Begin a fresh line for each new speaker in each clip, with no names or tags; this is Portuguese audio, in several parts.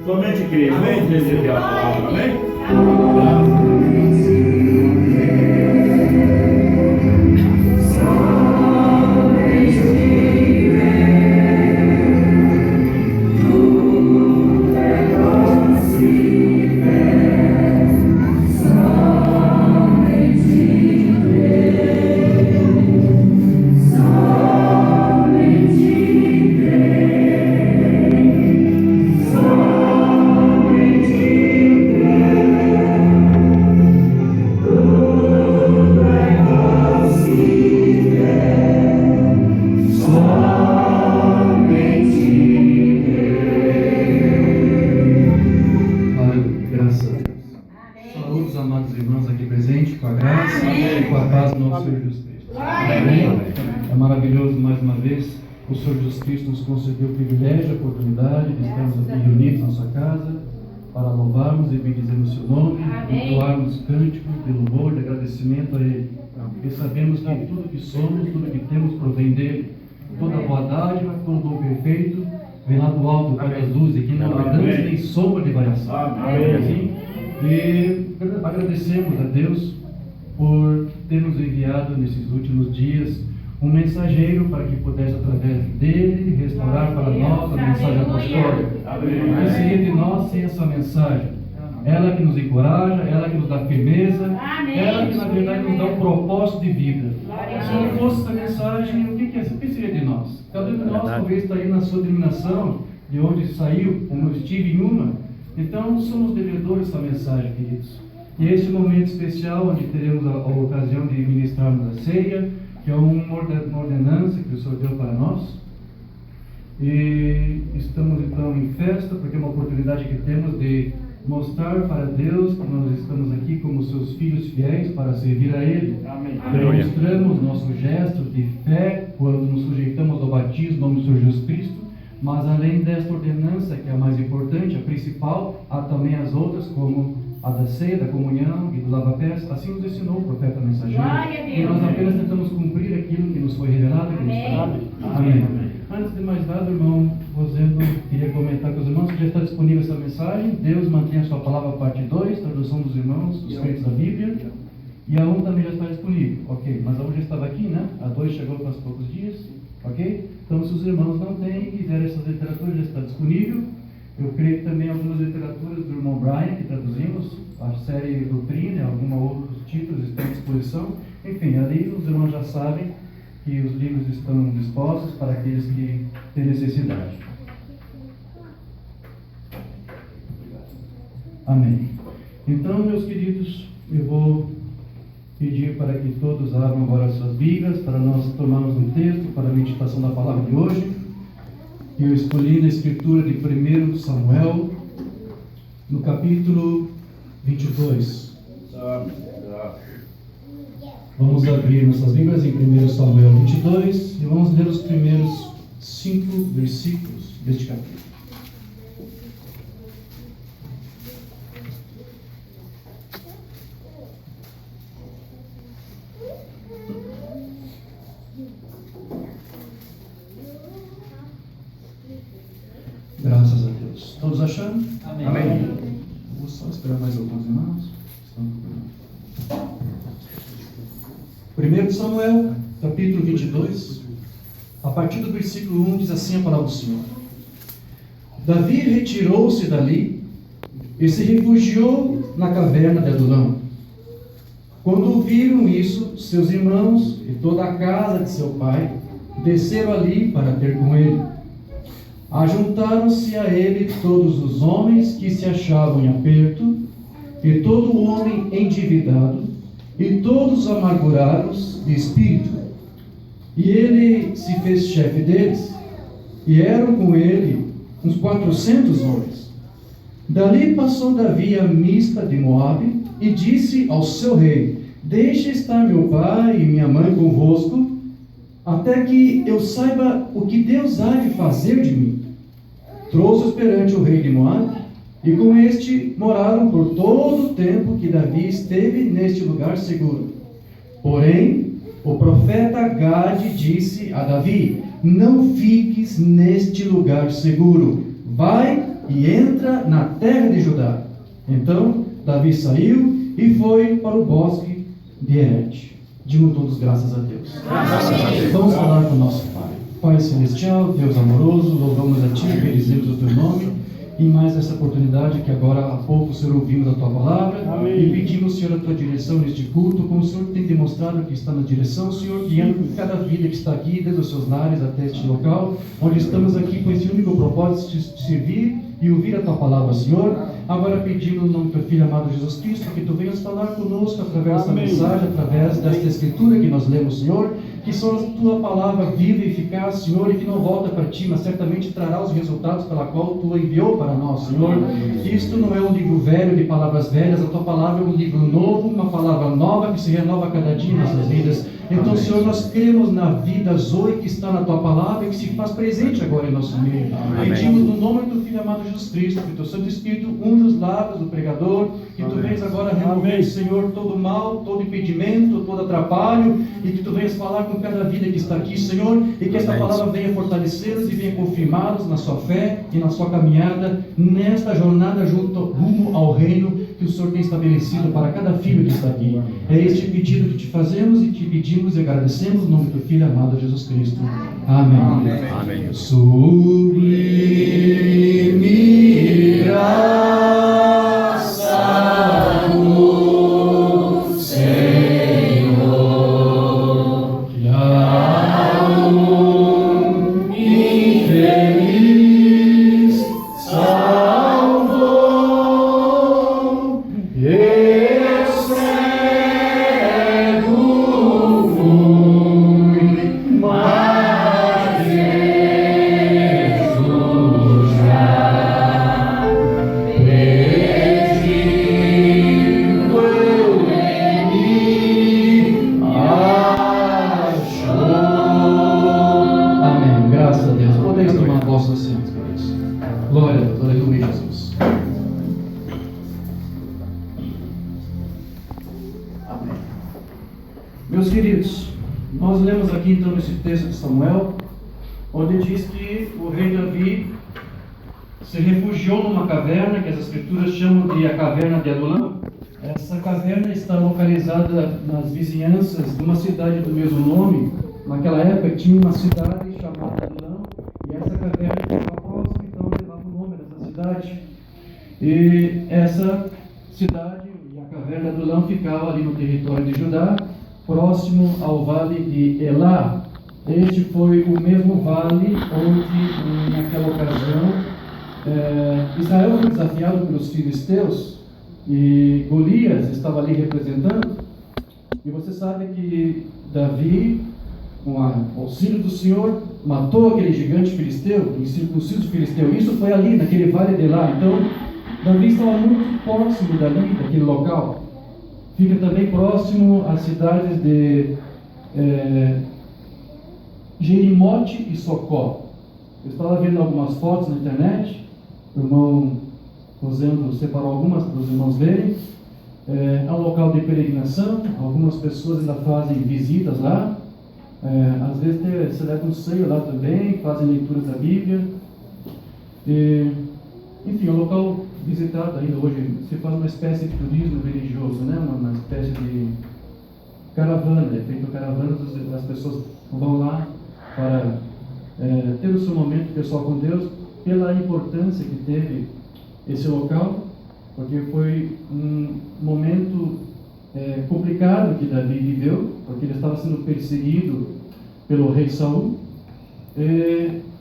Somente creia. Vamos receber a palavra. Amém?
O Senhor Jesus Cristo nos concedeu o privilégio, a oportunidade de estarmos aqui reunidos na sua casa para louvarmos e bendizermos o seu nome, entoarmos cânticos de louvor, de agradecimento a Ele. Porque sabemos que tudo que somos, tudo que temos provém dEle. Toda boa dádiva, todo dom perfeito vem lá do alto, Pai das luzes, que não há mudança nem sombra de variação. Amém. E agradecemos a Deus por ter nos enviado nesses últimos dias um mensageiro para que pudesse, através dele, restaurar para nós a mensagem apostólica. O que seria de nós sem essa mensagem? Ela que nos encoraja, ela que nos dá firmeza, ela que na verdade nos dá um propósito de vida. Se não fosse essa mensagem, o que seria de nós? Cada um de nós talvez está aí na sua denominação, de onde saiu, como eu estive em uma. Então somos devedores dessa mensagem, queridos. E esse momento especial, onde teremos a ocasião de ministrarmos a ceia, que é uma ordenança que o Senhor deu para nós. E estamos então em festa, porque é uma oportunidade que temos de mostrar para Deus que nós estamos aqui como seus filhos fiéis para servir a Ele. Amém. Demonstramos nosso gesto de fé quando nos sujeitamos ao batismo no nome do Senhor Jesus Cristo. Mas além desta ordenança, que é a mais importante, a principal, há também as outras, como a da ceia, da comunhão e do lava-pés. Assim nos ensinou o profeta mensageiro. E nós apenas tentamos cumprir aquilo que nos foi revelado. Amém. Antes de mais nada, irmão Rosendo, queria comentar com os irmãos que já está disponível essa mensagem. Deus mantém a sua palavra, parte 2, tradução dos irmãos, dos crentes da Bíblia. E a 1 também já está disponível. Ok, mas a 1 já estava aqui, né? A 2 chegou faz poucos dias. Ok? Então, se os irmãos não têm e quiserem essas literaturas, já está disponível. Eu creio que também algumas literaturas do irmão Brian, que traduzimos, a série Doutrina, alguns outros títulos estão à disposição. Enfim, ali os irmãos já sabem que os livros estão dispostos para aqueles que têm necessidade. Amém. Então, meus queridos, eu vou pedir para que todos abram agora as suas Bíblias, para nós tomarmos um texto para a meditação da palavra de hoje. Eu escolhi na escritura de 1 Samuel, no capítulo 22. Vamos abrir nossas Bíblias em 1 Samuel 22 e vamos ler os primeiros 5 versículos deste capítulo. Graças a Deus. Todos achando? Amém. Amém. Vou só esperar mais alguns irmãos. 1 Samuel, capítulo 22, a partir do versículo 1, diz assim a palavra do Senhor. Davi retirou-se dali e se refugiou na caverna de Adulão. Quando ouviram isso, seus irmãos e toda a casa de seu pai desceram ali para ter com ele. Ajuntaram-se a ele todos os homens que se achavam em aperto, e todo homem endividado, e todos amargurados de espírito. E ele se fez chefe deles, e eram com ele uns 400 homens. Dali passou Davi a Mispa de Moabe, e disse ao seu rei: deixe estar meu pai e minha mãe convosco, até que eu saiba o que Deus há de fazer de mim. Trouxe-os perante o rei de Moabe, e com este moraram por todo o tempo que Davi esteve neste lugar seguro. Porém, o profeta Gade disse a Davi: não fiques neste lugar seguro, vai e entra na terra de Judá. Então Davi saiu e foi para o bosque de Herete. Digam todos graças a Deus. Vamos falar com o nosso Pai. Pai Celestial, Deus amoroso, louvamos a Ti, bendizemos o Teu nome. E mais essa oportunidade que agora há pouco o Senhor ouvimos a Tua palavra. Amém. E pedimos, Senhor, a Tua direção neste culto, como o Senhor tem demonstrado que está na direção, Senhor, guiando cada vida que está aqui, desde os seus lares até este local, onde estamos aqui com esse único propósito de servir e ouvir a Tua palavra, Senhor. Agora pedimos no nome do Teu Filho amado Jesus Cristo, que Tu venhas falar conosco através dessa mensagem, através desta escritura que nós lemos, Senhor, que só a Tua palavra viva e eficaz, Senhor, e que não volta para Ti, mas certamente trará os resultados pela qual Tu enviou para nós, Senhor. Isto não é um livro velho de palavras velhas, a Tua palavra é um livro novo, uma palavra nova que se renova a cada dia em nossas vidas. Então, Senhor, nós cremos na vida Zoe que está na Tua palavra e que se faz presente agora em nosso meio. Pedimos no nome do Filho amado Jesus Cristo, que Teu Santo Espírito unja os lábios do pregador, que Tu venhas agora remover, Senhor, todo mal, todo impedimento, todo atrapalho, e que Tu venhas falar com cada vida que está aqui, Senhor, e que esta palavra venha fortalecê-los e venha confirmá-los na sua fé e na sua caminhada, nesta jornada rumo ao reino que o Senhor tem estabelecido para cada filho que está aqui. É este pedido que Te fazemos e Te pedimos e agradecemos no nome do Filho amado Jesus Cristo. Amém. Amém. Sublime graça no Senhor, que a um infeliz salvou. Eu cego fui, mas Jesus já perdido em mim achou. Amém. Graças a Deus. Podeis tomar vossos assentos, queridos. Glória a Deus. Aleluia, Jesus. Amém. Meus queridos, nós lemos aqui então nesse texto de Samuel, onde diz que o rei Davi se refugiou numa caverna que as escrituras chamam de a caverna de Adulam. Essa caverna está localizada nas vizinhanças de uma cidade do mesmo nome. Naquela época tinha uma cidade chamada Adulam, e essa caverna ficava próxima, então levava o nome dessa cidade. E essa cidade e a caverna de Adulam ficava ali no território de Judá, próximo ao vale de Elá. Este foi o mesmo vale onde, naquela ocasião, Israel foi desafiado pelos filisteus e Golias estava ali representando. E você sabe que Davi, com o auxílio do Senhor, matou aquele gigante filisteu, incircunciso filisteu. Isso foi ali, naquele vale de Elá. Então, Davi estava muito próximo dali, daquele local. Fica também próximo às cidades de Jerimote e Socó. Eu estava vendo algumas fotos na internet. O irmão Rosendo separou algumas para os irmãos verem. É um local de peregrinação. Algumas pessoas ainda fazem visitas lá. Às vezes celebram um ceio lá também, fazem leituras da Bíblia. Enfim, é um local visitado ainda hoje. Se faz uma espécie de turismo religioso, né? Uma espécie de caravana. É feito caravana, as pessoas vão lá para ter o seu momento pessoal com Deus, pela importância que teve esse local, porque foi um momento complicado que Davi viveu, porque ele estava sendo perseguido pelo rei Saul.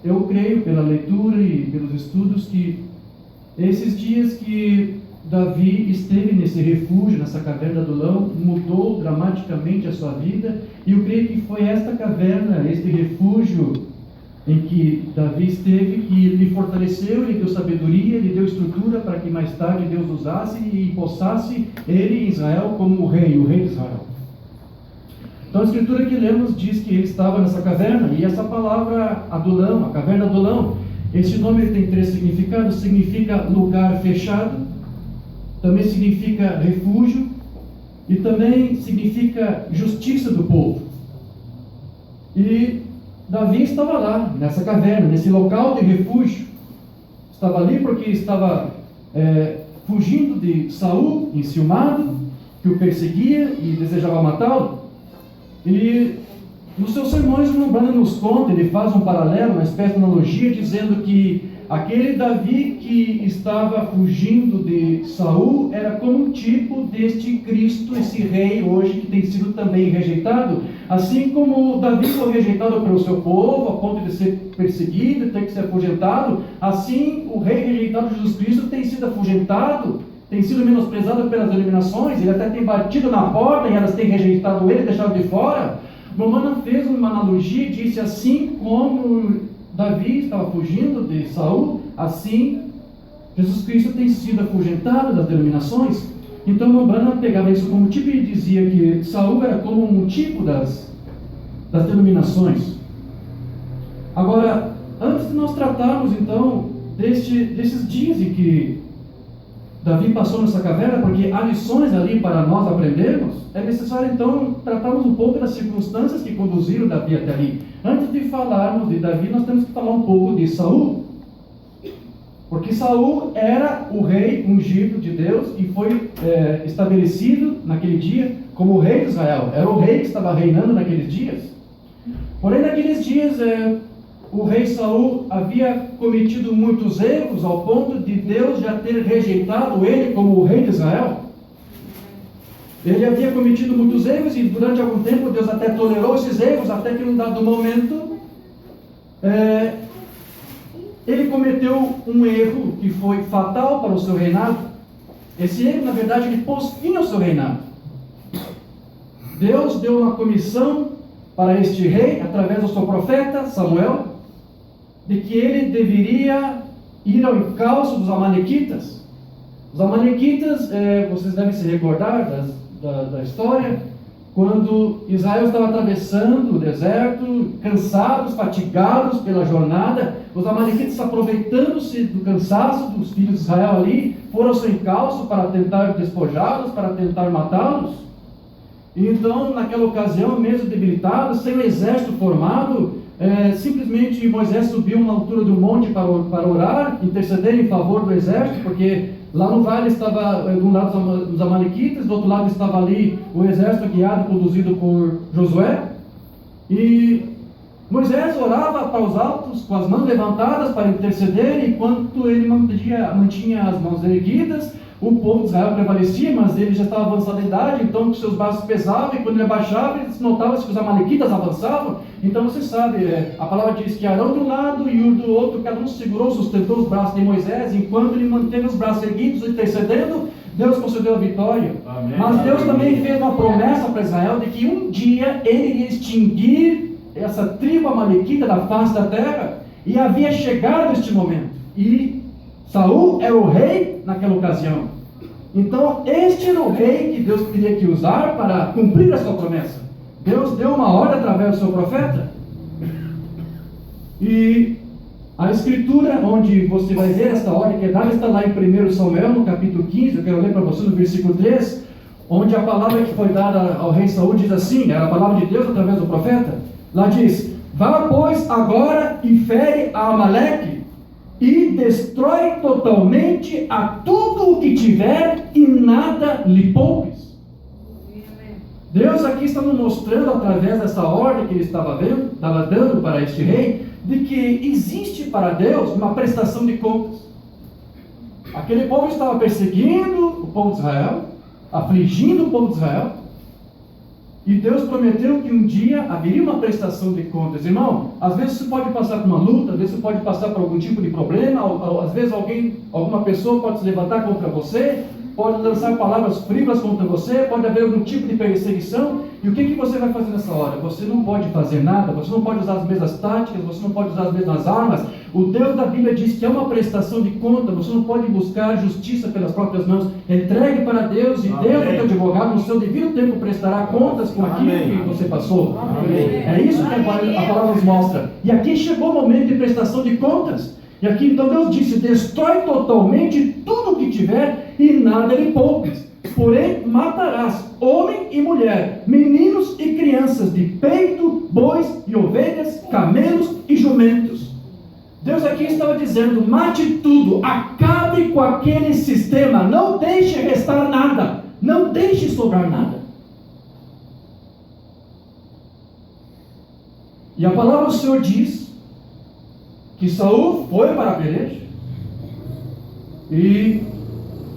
Eu creio, pela leitura e pelos estudos, que esses dias que Davi esteve nesse refúgio, nessa caverna do Adulão, mudou dramaticamente a sua vida, e eu creio que foi esta caverna, este refúgio em que Davi esteve, que lhe fortaleceu, lhe deu sabedoria, lhe deu estrutura para que mais tarde Deus usasse e possasse ele em Israel como o rei de Israel. Então a escritura que lemos diz que ele estava nessa caverna, e essa palavra Adulão, a caverna Adulão, esse nome tem 3 significados. Significa lugar fechado, também significa refúgio, e também significa justiça do povo. E Davi estava lá, nessa caverna, nesse local de refúgio, estava ali porque estava fugindo de Saul, enciumado, que o perseguia e desejava matá-lo. E nos seus sermões, o Branham nos conta, ele faz um paralelo, uma espécie de analogia, dizendo que aquele Davi que estava fugindo de Saul era como um tipo deste Cristo, esse rei hoje que tem sido também rejeitado. Assim como Davi foi rejeitado pelo seu povo, a ponto de ser perseguido, ter que ser afugentado, assim o rei rejeitado Jesus Cristo tem sido afugentado, tem sido menosprezado pelas denominações, ele até tem batido na porta e elas têm rejeitado ele, deixado de fora. Romana fez uma analogia e disse: assim como Davi estava fugindo de Saul, assim Jesus Cristo tem sido afugentado das denominações. Então Romana pegava isso como tipo e dizia que Saul era como um tipo das denominações. Agora, antes de nós tratarmos então desses dias em que Davi passou nessa caverna, porque há lições ali para nós aprendermos, é necessário então tratarmos um pouco das circunstâncias que conduziram Davi até ali. Antes de falarmos de Davi, nós temos que falar um pouco de Saul, porque Saul era o rei ungido de Deus e foi estabelecido naquele dia como o rei de Israel. Era o rei que estava reinando naqueles dias. Porém, naqueles dias o rei Saul havia cometido muitos erros ao ponto de Deus já ter rejeitado ele como o rei de Israel. Ele havia cometido muitos erros e durante algum tempo Deus até tolerou esses erros, até que num dado momento ele cometeu um erro que foi fatal para o seu reinado. Esse erro, na verdade, ele pôs fim ao seu reinado. Deus deu uma comissão para este rei, através do seu profeta Samuel, de que ele deveria ir ao encalço dos amalequitas. Os amalequitas, vocês devem se recordar da história, quando Israel estava atravessando o deserto, cansados, fatigados pela jornada, os amalequitas, aproveitando-se do cansaço dos filhos de Israel ali, foram ao seu encalço para tentar despojá-los, para tentar matá-los. E então, naquela ocasião, mesmo debilitados, sem o exército formado, simplesmente Moisés subiu na altura do monte para orar, interceder em favor do exército, porque lá no vale estava de um lado os amalequitas, do outro lado estava ali o exército guiado, conduzido por Josué. E Moisés orava para os altos, com as mãos levantadas para interceder, e enquanto ele mantinha as mãos erguidas, o povo de Israel prevalecia, mas ele já estava avançado em idade, então seus braços pesavam, e quando ele abaixava, notava-se que os amalequitas avançavam. Então você sabe, a palavra diz que Arão de um lado e Ur do outro, cada um segurou, sustentou os braços de Moisés, enquanto ele manteve os braços erguidos, intercedendo, Deus concedeu a vitória. Amém. Mas Deus também fez uma promessa para Israel, de que um dia ele iria extinguir essa tribo amalequita da face da terra, e havia chegado este momento, e Saul era o rei naquela ocasião. Então, este era o rei que Deus teria que usar para cumprir a sua promessa. Deus deu uma ordem através do seu profeta. E a escritura, onde você vai ver esta ordem que é dada, está lá em 1 Samuel, no capítulo 15. Eu quero ler para você no versículo 3, onde a palavra que foi dada ao rei Saul diz assim, era a palavra de Deus através do profeta. Lá diz: vá, pois, agora e fere a Amaleque, e destrói totalmente a tudo o que tiver, e nada lhe poupes. Deus aqui está nos mostrando, através dessa ordem que ele estava dando para este rei, de que existe para Deus uma prestação de contas. Aquele povo estava perseguindo o povo de Israel, afligindo o povo de Israel, e Deus prometeu que um dia haveria uma prestação de contas. Irmão, às vezes você pode passar por uma luta, às vezes você pode passar por algum tipo de problema, às vezes alguma pessoa pode se levantar contra você, pode lançar palavras frívolas contra você, pode haver algum tipo de perseguição. E o que você vai fazer nessa hora? Você não pode fazer nada, você não pode usar as mesmas táticas, você não pode usar as mesmas armas. O Deus da Bíblia diz que é uma prestação de conta, você não pode buscar justiça pelas próprias mãos. Entregue para Deus, e Deus, o teu advogado, no seu devido tempo prestará contas com aquilo que você passou. É isso que a palavra nos mostra. E aqui chegou o momento de prestação de contas. E aqui então Deus disse: destrói totalmente tudo o que tiver, e nada lhe poupes. Porém matarás homem e mulher, meninos e crianças, de peito, bois e ovelhas, camelos e jumentos. Deus aqui estava dizendo: mate tudo, acabe com aquele sistema, não deixe restar nada, não deixe sobrar nada. E a palavra do Senhor diz que Saul foi para a peleja e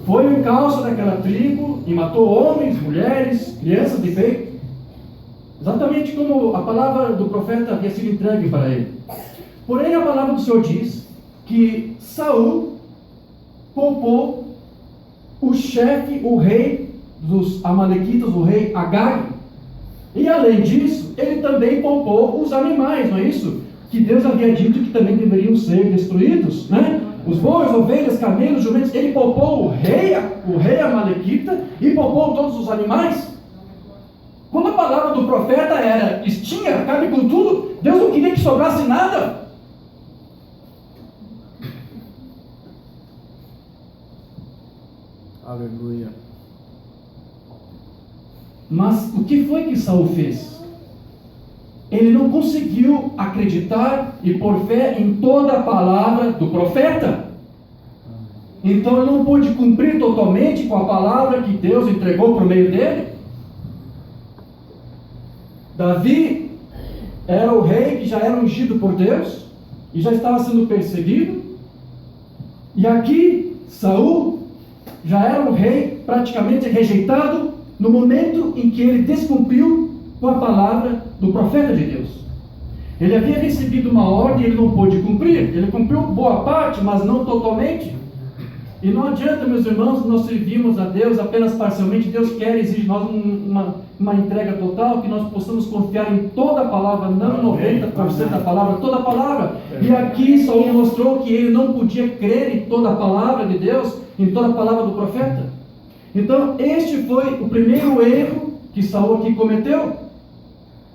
foi o encalço daquela tribo e matou homens, mulheres, crianças de peito, exatamente como a palavra do profeta havia sido entregue para ele. Porém, a palavra do Senhor diz que Saul poupou o chefe, o rei dos amalequitas, o rei Agag. E além disso, ele também poupou os animais, não é isso? Que Deus havia dito que também deveriam ser destruídos, né? Os bois, ovelhas, camelos, jumentos. Ele poupou o rei amalequita e poupou todos os animais. Quando a palavra do profeta era: extinga, acabe com tudo, Deus não queria que sobrasse nada.
Aleluia.
Mas o que foi que Saul fez? Ele não conseguiu acreditar e pôr fé em toda a palavra do profeta. Então ele não pôde cumprir totalmente com a palavra que Deus entregou por meio dele. Davi era o rei que já era ungido por Deus e já estava sendo perseguido. E aqui Saul já era um rei praticamente rejeitado no momento em que ele descumpriu com a palavra do profeta de Deus. Ele havia recebido uma ordem e ele não pôde cumprir. Ele cumpriu boa parte, mas não totalmente. E não adianta, meus irmãos, nós servimos a Deus apenas parcialmente. Deus quer, exige de nós uma entrega total, que nós possamos confiar em toda a palavra, não 90% da palavra, toda a palavra. E aqui Saul mostrou que ele não podia crer em toda a palavra de Deus, em toda a palavra do profeta. Então, este foi o primeiro erro que Saul aqui cometeu.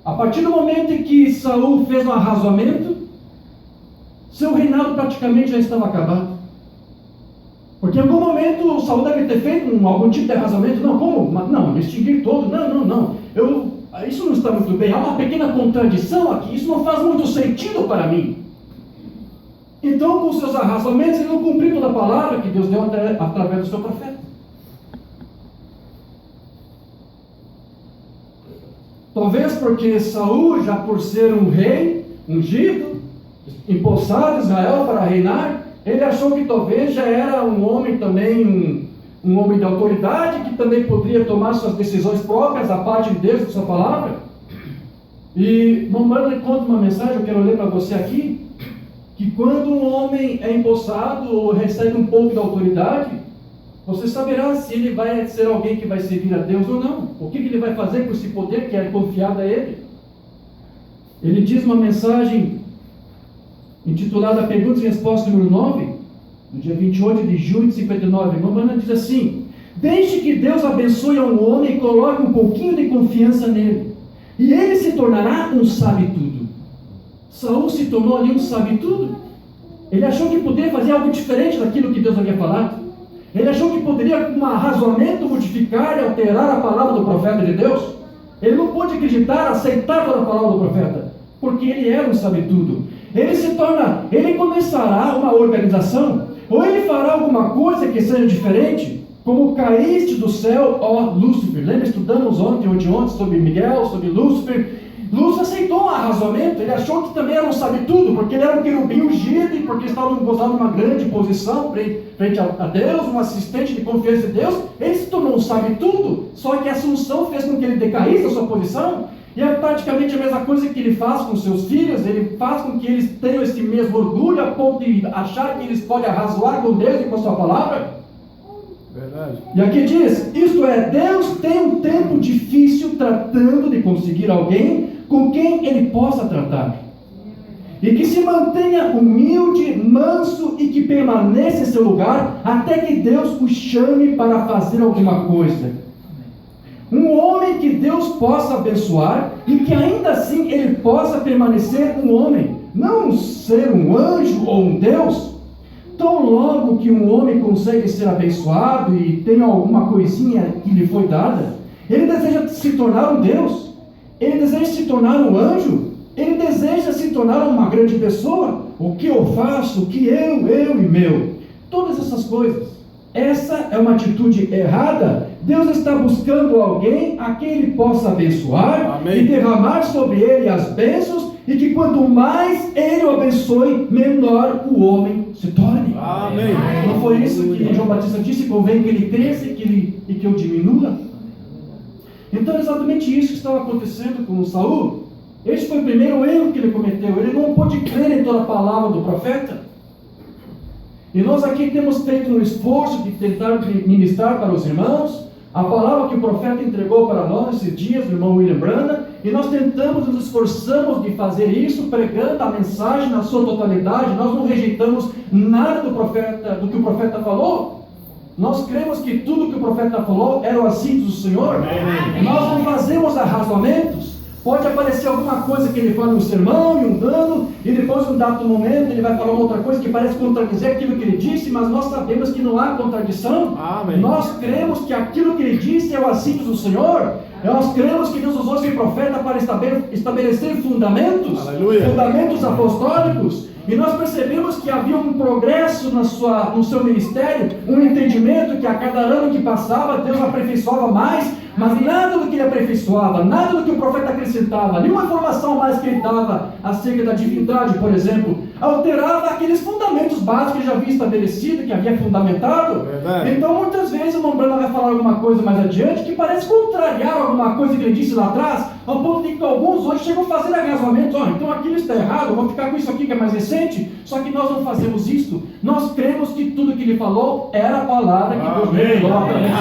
A partir do momento em que Saul fez um arrazoamento, seu reinado praticamente já estava acabado. Porque em algum momento Saul deve ter feito algum tipo de arrazoamento. Não, como? Não, extinguir todo. Não. Isso não está muito bem. Há uma pequena contradição aqui. Isso não faz muito sentido para mim. Então, com seus arrazoamentos, ele não cumpriu toda a palavra que Deus deu através do seu profeta. Talvez porque Saul, já por ser um rei ungido, empossado em Israel para reinar, ele achou que talvez já era um homem também, um homem de autoridade, que também poderia tomar suas decisões próprias, a parte de Deus, de sua palavra. E Mamãe conta uma mensagem, eu quero ler para você aqui, que quando um homem é empossado ou recebe um pouco de autoridade, você saberá se ele vai ser alguém que vai servir a Deus ou não. O que ele vai fazer com esse poder que é confiado a ele. Ele diz uma mensagem intitulada Perguntas e Respostas número 9, no dia 28 de junho de 59. Mamãe diz assim: deixe que Deus abençoe a um homem e coloque um pouquinho de confiança nele, e ele se tornará um sabe-tudo. Saul se tornou ali um sabe-tudo. Ele achou que poderia fazer algo diferente daquilo que Deus havia falado. Ele achou que poderia, com um arrazoamento, modificar e alterar a palavra do profeta de Deus. Ele não pôde acreditar, aceitar toda a palavra do profeta, porque ele era um sabe-tudo. Ele começará uma organização, ou ele fará alguma coisa que seja diferente, como caíste do céu, ó Lúcifer. Lembra, estudamos ontem sobre Miguel, sobre Lúcifer. Lúcifer aceitou um arrazoamento, ele achou que também era um sabe-tudo, porque ele era um querubim ungido, e porque estava gozando de uma grande posição frente a Deus, um assistente de confiança de Deus. Ele se tornou um sabe-tudo, só que a Assunção fez com que ele decaísse da sua posição, e é praticamente a mesma coisa que ele faz com seus filhos. Ele faz com que eles tenham esse mesmo orgulho, a ponto de achar que eles podem arrazoar com Deus e com a sua palavra.
Verdade.
E aqui diz, isto é, Deus tem um tempo difícil tratando de conseguir alguém com quem ele possa tratar, e que se mantenha humilde, manso e que permaneça em seu lugar até que Deus o chame para fazer alguma coisa. Um homem que Deus possa abençoar e que ainda assim ele possa permanecer um homem, não ser um anjo ou um Deus. Tão logo que um homem consegue ser abençoado e tem alguma coisinha que lhe foi dada, ele deseja se tornar um Deus, ele deseja se tornar um anjo, ele deseja se se tornaram uma grande pessoa. O que eu faço, o que eu e meu. Todas essas coisas. Essa é uma atitude errada. Deus está buscando alguém a quem Ele possa abençoar. Amém. E derramar sobre ele as bênçãos, e que quanto mais Ele o abençoe, menor o homem se torne.
Amém.
Não foi isso que João Batista disse? Convém que ele cresça e que eu diminua. Então é exatamente isso que estava acontecendo com Saul. Esse foi o primeiro erro que ele cometeu. Ele não pôde crer em toda a palavra do profeta. E nós aqui temos feito um esforço de tentar ministrar para os irmãos a palavra que o profeta entregou para nós esses dias, o irmão William Branham, e nós tentamos, nos esforçamos de fazer isso, pregando a mensagem na sua totalidade. Nós não rejeitamos nada do que o profeta falou. Nós cremos que tudo que o profeta falou era o assíduo do Senhor. Amém. Nós não fazemos arrazoamentos. Pode aparecer alguma coisa que ele fala no sermão, em um ano, e depois, em um dado momento, ele vai falar uma outra coisa que parece contradizer aquilo que ele disse, mas nós sabemos que não há contradição. Amém. Nós cremos que aquilo que ele disse é o assíduo do Senhor. Nós cremos que Deus usou esse profeta para estabelecer fundamentos, aleluia, fundamentos apostólicos. E nós percebemos que havia um progresso no seu ministério, um entendimento que a cada ano que passava, Deus aperfeiçoava mais, mas nada do que ele aperfeiçoava, nada do que o profeta acrescentava, nenhuma informação mais que ele dava acerca da divindade, por exemplo, alterava aqueles fundamentos básicos que ele já havia estabelecido, que havia fundamentado. Então muitas vezes o irmão Branham vai falar alguma coisa mais adiante que parece contrariar alguma coisa que ele disse lá atrás, ao ponto de que alguns hoje chegam a fazer arrazoamentos. Então aquilo está errado, vou ficar com isso aqui que é mais recente. Só que nós não fazemos isso. Nós cremos que tudo que ele falou era a palavra que Deus revelou para nós.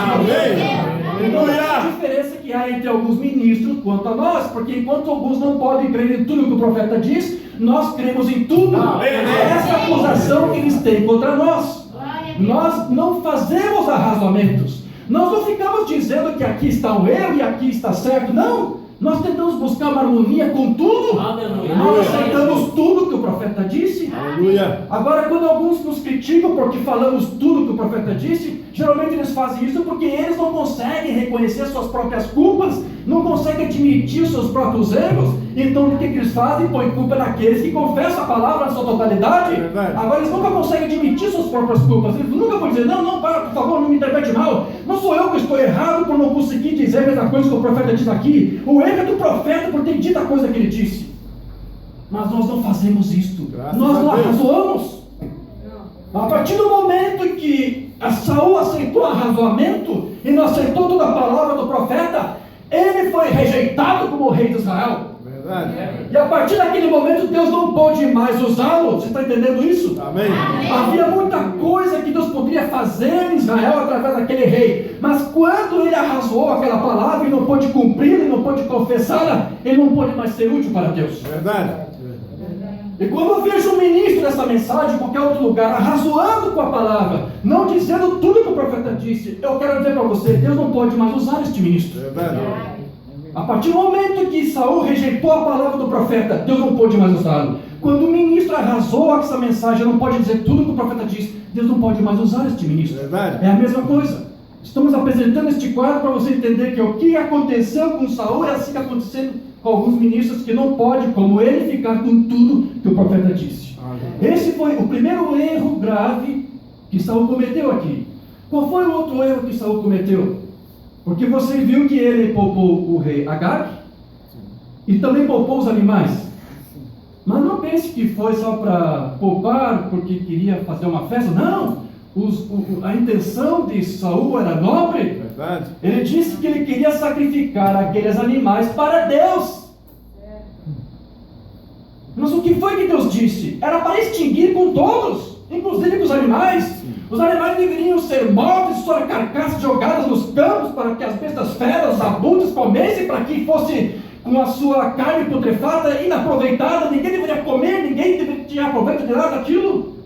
Então essa é a diferença que há entre alguns ministros quanto a nós, porque enquanto alguns não podem crer em tudo que o profeta diz, nós cremos em tudo. Essa acusação que eles têm contra nós. Nós não fazemos arrazoamentos. Nós não ficamos dizendo que aqui está um erro e aqui está certo. Não. Nós tentamos buscar uma harmonia com tudo. Aleluia. Nós aceitamos tudo que o profeta disse. Aleluia. Agora, quando alguns nos criticam porque falamos tudo que o profeta disse, geralmente eles fazem isso porque eles não conseguem reconhecer suas próprias culpas, não conseguem admitir seus próprios erros. Então o que eles fazem? Põem culpa naqueles que confessam a palavra na sua totalidade. Agora eles nunca conseguem admitir suas próprias culpas. Eles nunca vão dizer, não, para, por favor, não me interprete mal. Não sou eu que estou errado por não conseguir dizer a mesma coisa que o profeta diz aqui. O erro é do profeta por ter dito a coisa que ele disse. Mas nós não fazemos isto. Nós não arrazoamos. A partir do momento em que Saul aceitou arrazoamento e não aceitou toda a palavra do profeta, ele foi rejeitado como rei de Israel. E a partir daquele momento Deus não pôde mais usá-lo. Você está entendendo isso? Amém. Havia muita coisa que Deus poderia fazer em Israel através daquele rei, mas quando ele arrasou aquela palavra e não pôde cumprir, e não pôde confessá-la, ele não pôde mais ser útil para Deus. Verdade. E quando eu vejo um ministro dessa mensagem em qualquer outro lugar, arrazoando com a palavra, não dizendo tudo que o profeta disse, eu quero dizer para você, Deus não pode mais usar este ministro. Verdade. A partir do momento que Saul rejeitou a palavra do profeta, Deus não pôde mais usá-lo. Quando o ministro arrasou essa mensagem, não pode dizer tudo que o profeta diz, Deus não pode mais usar este ministro. É a mesma coisa. Estamos apresentando este quadro para você entender que o que aconteceu com Saul é assim que está acontecendo com alguns ministros que não podem, como ele, ficar com tudo que o profeta disse. Esse foi o primeiro erro grave que Saul cometeu aqui. Qual foi o outro erro que Saul cometeu? Porque você viu que ele poupou o rei Agag e também poupou os animais. Mas não pense que foi só para poupar porque queria fazer uma festa. Não! A intenção de Saul era nobre. Verdade. Ele disse que ele queria sacrificar aqueles animais para Deus. Mas o que foi que Deus disse? Era para extinguir com todos, inclusive com os animais. Os animais deveriam ser mortos, suas carcaças jogadas nos campos para que as bestas feras, os abutres comessem, para que fosse com a sua carne putrefada, inaproveitada. Ninguém deveria comer, ninguém deveria tirar proveito de nada daquilo.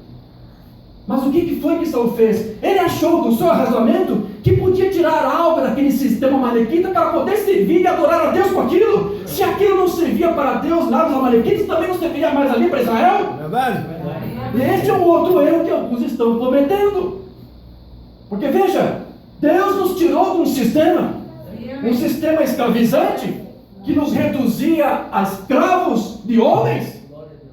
Mas o que foi que Saul fez? Ele achou com o seu arrazoamento que podia tirar algo daquele sistema amalequita para poder servir e adorar a Deus com aquilo. Se aquilo não servia para Deus lá dos amalequitas, também não serviria mais ali para Israel. Verdade. E esse é um outro erro que alguns estão cometendo. Porque veja, Deus nos tirou de um sistema escravizante, que nos reduzia a escravos de homens.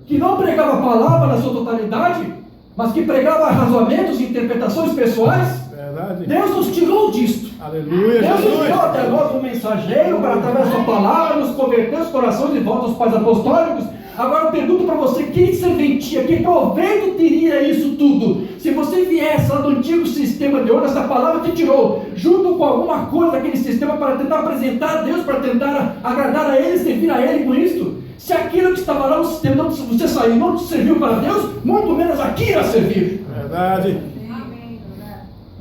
que não pregava a palavra na sua totalidade, mas que pregava razoamentos e interpretações pessoais.
Verdade.
Deus nos tirou disto.
Aleluia,
Deus
Jesus.
enviou até nós um mensageiro para, através da sua palavra, nos converter os corações de volta aos pais apostólicos. Agora eu pergunto para você, que serventia, que proveito teria isso tudo? Se você viesse lá do antigo sistema de ouro, essa palavra te tirou, junto com alguma coisa daquele sistema, para tentar apresentar a Deus, para tentar agradar a Ele, servir a Ele com isso. Se aquilo que estava lá no sistema, se você saiu, não te serviu para Deus, muito menos aqui irá servir.
Verdade.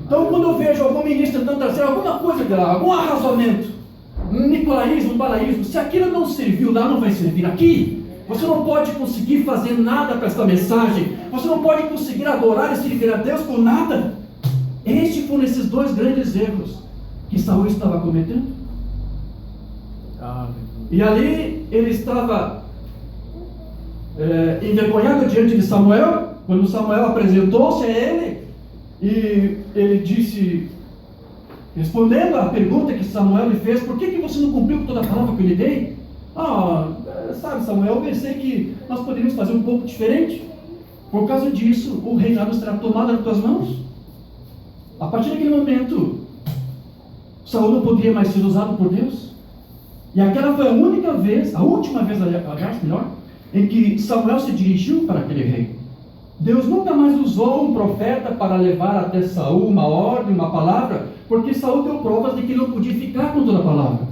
Então, quando eu vejo algum ministro tentando trazer alguma coisa de lá, algum arrasamento, um nicolaísmo, um balaísmo, se aquilo não serviu lá, não vai servir aqui. Você não pode conseguir fazer nada para esta mensagem. Você não pode conseguir adorar e servir a Deus com nada. Estes foram esses dois grandes erros que Saul estava cometendo. E ali ele estava envergonhado diante de Samuel, quando Samuel apresentou-se a ele, e ele disse, respondendo à pergunta que Samuel lhe fez: por que você não cumpriu com toda a palavra que eu lhe dei? Sabe, Samuel, eu pensei que nós poderíamos fazer um pouco diferente. Por causa disso, o reinado será tomado nas tuas mãos. A partir daquele momento, Saul não poderia mais ser usado por Deus. E aquela foi a única vez, a última vez, aliás, melhor, em que Samuel se dirigiu para aquele rei. Deus nunca mais usou um profeta para levar até Saul uma ordem, uma palavra, porque Saul deu provas de que ele não podia ficar com toda a palavra.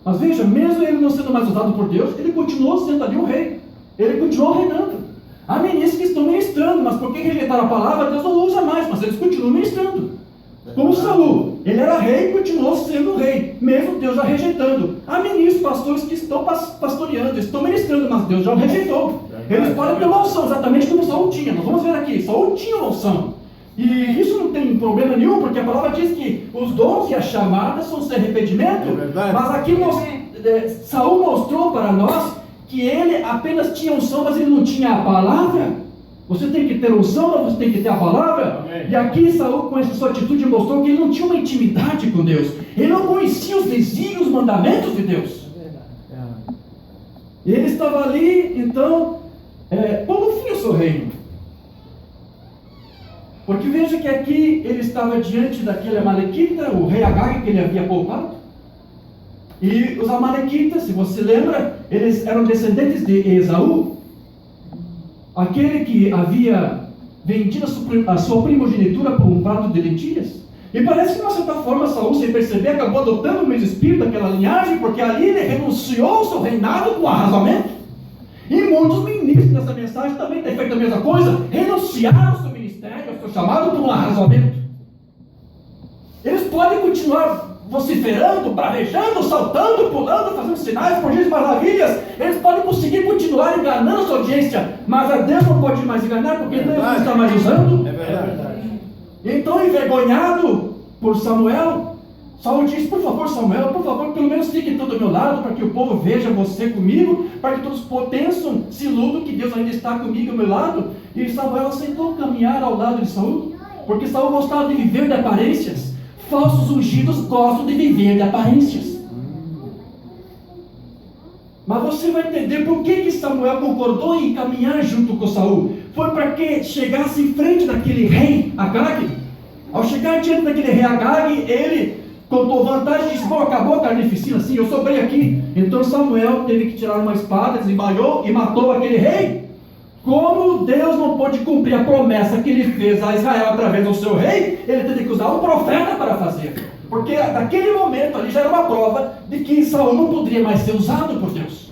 Mas veja, mesmo ele não sendo mais usado por Deus, ele continuou sendo ali um rei. Ele continuou reinando. Há ministros que estão ministrando, mas porque rejeitaram a palavra, Deus não usa mais, mas eles continuam ministrando. Como Saul, ele era rei e continuou sendo rei, mesmo Deus já rejeitando. Há ministros, pastores que estão pastoreando, estão ministrando, mas Deus já o rejeitou. Eles podem ter uma unção, exatamente como Saul tinha. Nós vamos ver aqui, Saul tinha uma unção. E isso não tem problema nenhum, porque a palavra diz que os dons e a chamada são sem arrependimento. Mas aqui Saul mostrou para nós que ele apenas tinha unção, mas ele não tinha a palavra. Você tem que ter unção, mas você tem que ter a palavra. Amém. E aqui Saul, com essa sua atitude, mostrou que ele não tinha uma intimidade com Deus. Ele não conhecia os desígnios, os mandamentos de Deus. E ele estava ali, então, pondo fim ao seu reino. Porque veja que aqui ele estava diante daquele amalequita, o rei Agag, que ele havia poupado. E os amalequitas, se você lembra, eles eram descendentes de Esaú, aquele que havia vendido a sua primogenitura por um prato de lentilhas. E parece que, de uma certa forma, Saul, sem perceber, acabou adotando o mesmo espírito daquela linhagem, porque ali ele renunciou ao seu reinado com arrasamento. E muitos ministros nessa mensagem também têm feito a mesma coisa, renunciaram ao seu ministério, ao seu chamado, por um arrasamento. Eles podem continuar vociferando, bravejando, saltando, pulando, fazendo sinais, prodigios, maravilhas. Eles podem conseguir continuar enganando a sua audiência, mas a Deus não pode mais enganar, porque Deus não está mais usando.
É verdade.
Então, envergonhado por Samuel, Saul disse: por favor, Samuel, por favor, pelo menos fique todo do meu lado, para que o povo veja você comigo, para que todos pensem, se iludam que Deus ainda está comigo ao meu lado. E Samuel aceitou caminhar ao lado de Saul, porque Saul gostava de viver de aparências. Falsos ungidos gostam de viver de aparências. Mas você vai entender por que Samuel concordou em caminhar junto com Saul. Foi para que chegasse em frente daquele rei Agag. Ao chegar diante daquele rei Agag, ele contou vantagem e disse: bom, acabou a carnificina, sim, eu sobrei aqui. Então Samuel teve que tirar uma espada, desembainhou e matou aquele rei. Como Deus não pôde cumprir a promessa que ele fez a Israel através do seu rei, ele teve que usar um profeta para fazer. Porque naquele momento ali já era uma prova de que Saul não poderia mais ser usado por Deus.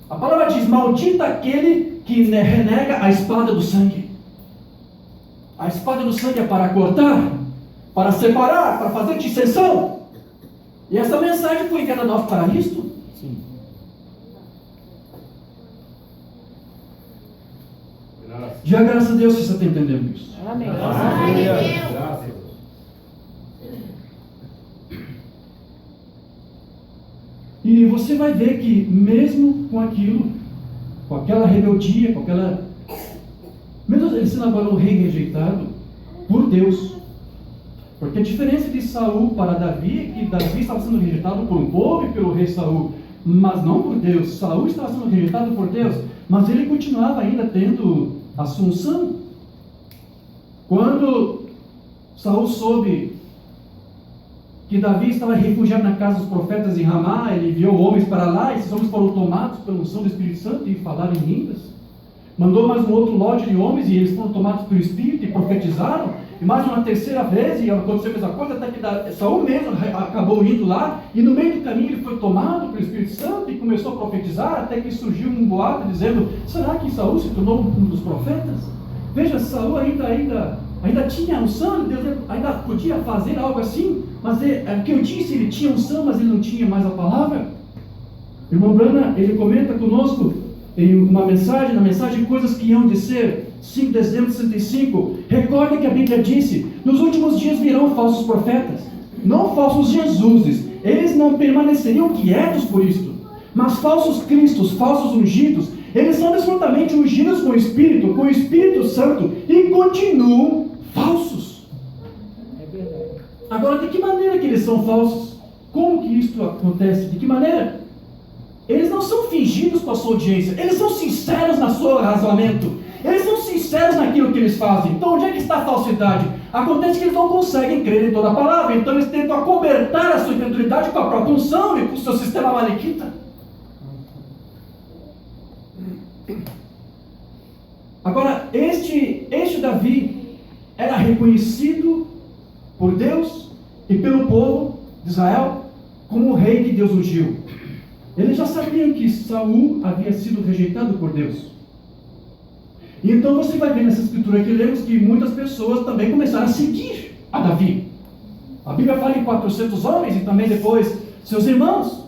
A palavra diz: maldito aquele que renega a espada do sangue. A espada do sangue é para cortar, para separar, para fazer dissensão. E essa mensagem foi enviada a nós para isto.
Sim.
Já graças a Deus você está entendendo isso.
Amém.
Graças.
E você vai ver que mesmo com aquilo, com aquela rebeldia, com aquela... mesmo ele sendo agora um rei rejeitado por Deus. Porque a diferença de Saul para Davi é que Davi estava sendo rejeitado por um povo e pelo rei Saul, mas não por Deus. Saul estava sendo rejeitado por Deus. mas ele continuava ainda tendo assunção. Quando Saul soube que Davi estava refugiado na casa dos profetas em Ramá, ele enviou homens para lá, e esses homens foram tomados pela unção do Espírito Santo e falaram em línguas. Mandou mais um outro lote de homens, e eles foram tomados pelo Espírito e profetizaram. E mais uma terceira vez, e aconteceu a mesma coisa, até que Saul mesmo acabou indo lá, e no meio do caminho ele foi tomado pelo Espírito Santo e começou a profetizar, até que surgiu um boato dizendo: será que Saul se tornou um dos profetas? Veja, Saul ainda tinha unção, Deus ainda podia fazer algo assim, mas o que eu disse, ele tinha unção, mas ele não tinha mais a palavra. Irmão Brana, ele comenta conosco em uma mensagem, na mensagem Coisas que Hão de Ser, 5 de dezembro de 65, recorde que a Bíblia disse: nos últimos dias virão falsos profetas, não falsos Jesuses, eles não permaneceriam quietos por isto, mas falsos cristos, falsos ungidos, eles são absolutamente ungidos com o Espírito Santo, e continuam falsos. Agora, de que maneira que eles são falsos? Como que isto acontece? De que maneira? Eles não são fingidos com a sua audiência, eles são sinceros no seu razoamento, eles são sinceros naquilo que eles fazem. Então, onde é que está a falsidade? Acontece que eles não conseguem crer em toda a palavra, então eles tentam acobertar a sua incredulidade com a própria unção e com o seu sistema malequita. Agora, este Davi era reconhecido por Deus e pelo povo de Israel como o rei que Deus ungiu. Eles já sabiam que Saul havia sido rejeitado por Deus. E então você vai ver nessa escritura que lemos que muitas pessoas também começaram a seguir a Davi. A Bíblia fala em 400 homens, e também depois seus irmãos.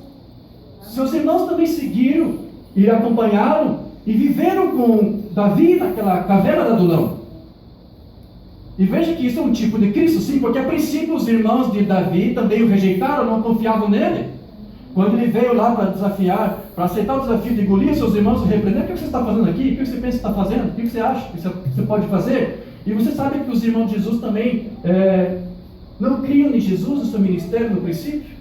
Seus irmãos também seguiram e acompanharam e viveram com Davi naquela caverna de Adulão. E veja que isso é um tipo de Cristo, sim, porque a princípio os irmãos de Davi também o rejeitaram, não confiavam nele. Quando ele veio lá para desafiar, para aceitar o desafio de Golias, seus irmãos o repreenderam: o que você está fazendo aqui? O que você pensa que está fazendo? O que você acha que você pode fazer? E você sabe que os irmãos de Jesus também não criam em Jesus, no seu ministério, no princípio.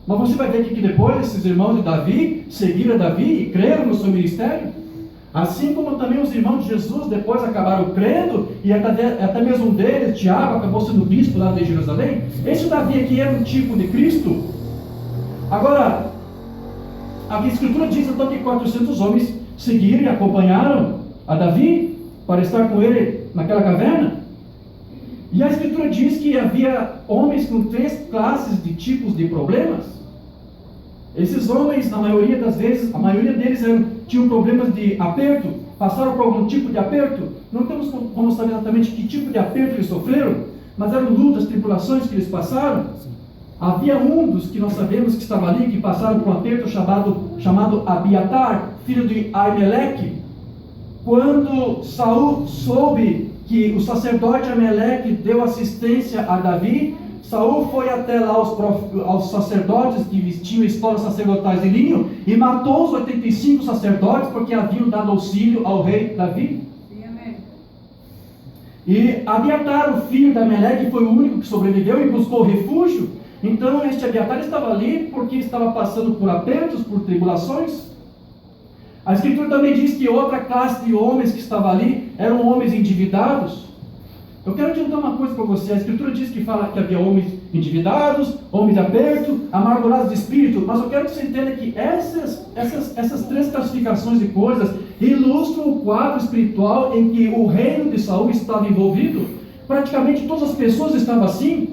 Mas você vai ver que depois esses irmãos de Davi seguiram Davi e creram no seu ministério. Assim como também os irmãos de Jesus depois acabaram crendo, e até mesmo um deles, Tiago, acabou sendo bispo lá de Jerusalém. Esse Davi aqui era um tipo de Cristo. Agora, a Escritura diz então que 400 homens seguiram e acompanharam a Davi para estar com ele naquela caverna. E a Escritura diz que havia homens com 3 classes de tipos de problemas. Esses homens, na maioria das vezes, a maioria deles tinham problemas de aperto, passaram por algum tipo de aperto. Não temos como saber exatamente que tipo de aperto eles sofreram, mas eram lutas, tribulações que eles passaram. Havia um dos que nós sabemos que estava ali, que passaram por um aperto chamado Abiatar, filho de Aimeleque. Quando Saul soube que o sacerdote Ameleque deu assistência a Davi, Saul foi até lá aos sacerdotes que vestiam estolas sacerdotais de linho e matou os 85 sacerdotes porque haviam dado auxílio ao rei Davi. E Abiatar, o filho de Ameleque, foi o único que sobreviveu e buscou refúgio. Então este Abiatar estava ali porque estava passando por apertos, por tribulações. A Escritura também diz que outra classe de homens que estava ali eram homens endividados. Eu quero adiantar uma coisa para você. A Escritura diz que fala que havia homens endividados, homens de aperto, amargurados de espírito, mas eu quero que você entenda que essas 3 classificações de coisas ilustram o quadro espiritual em que o reino de Saul estava envolvido. Praticamente todas as pessoas estavam assim,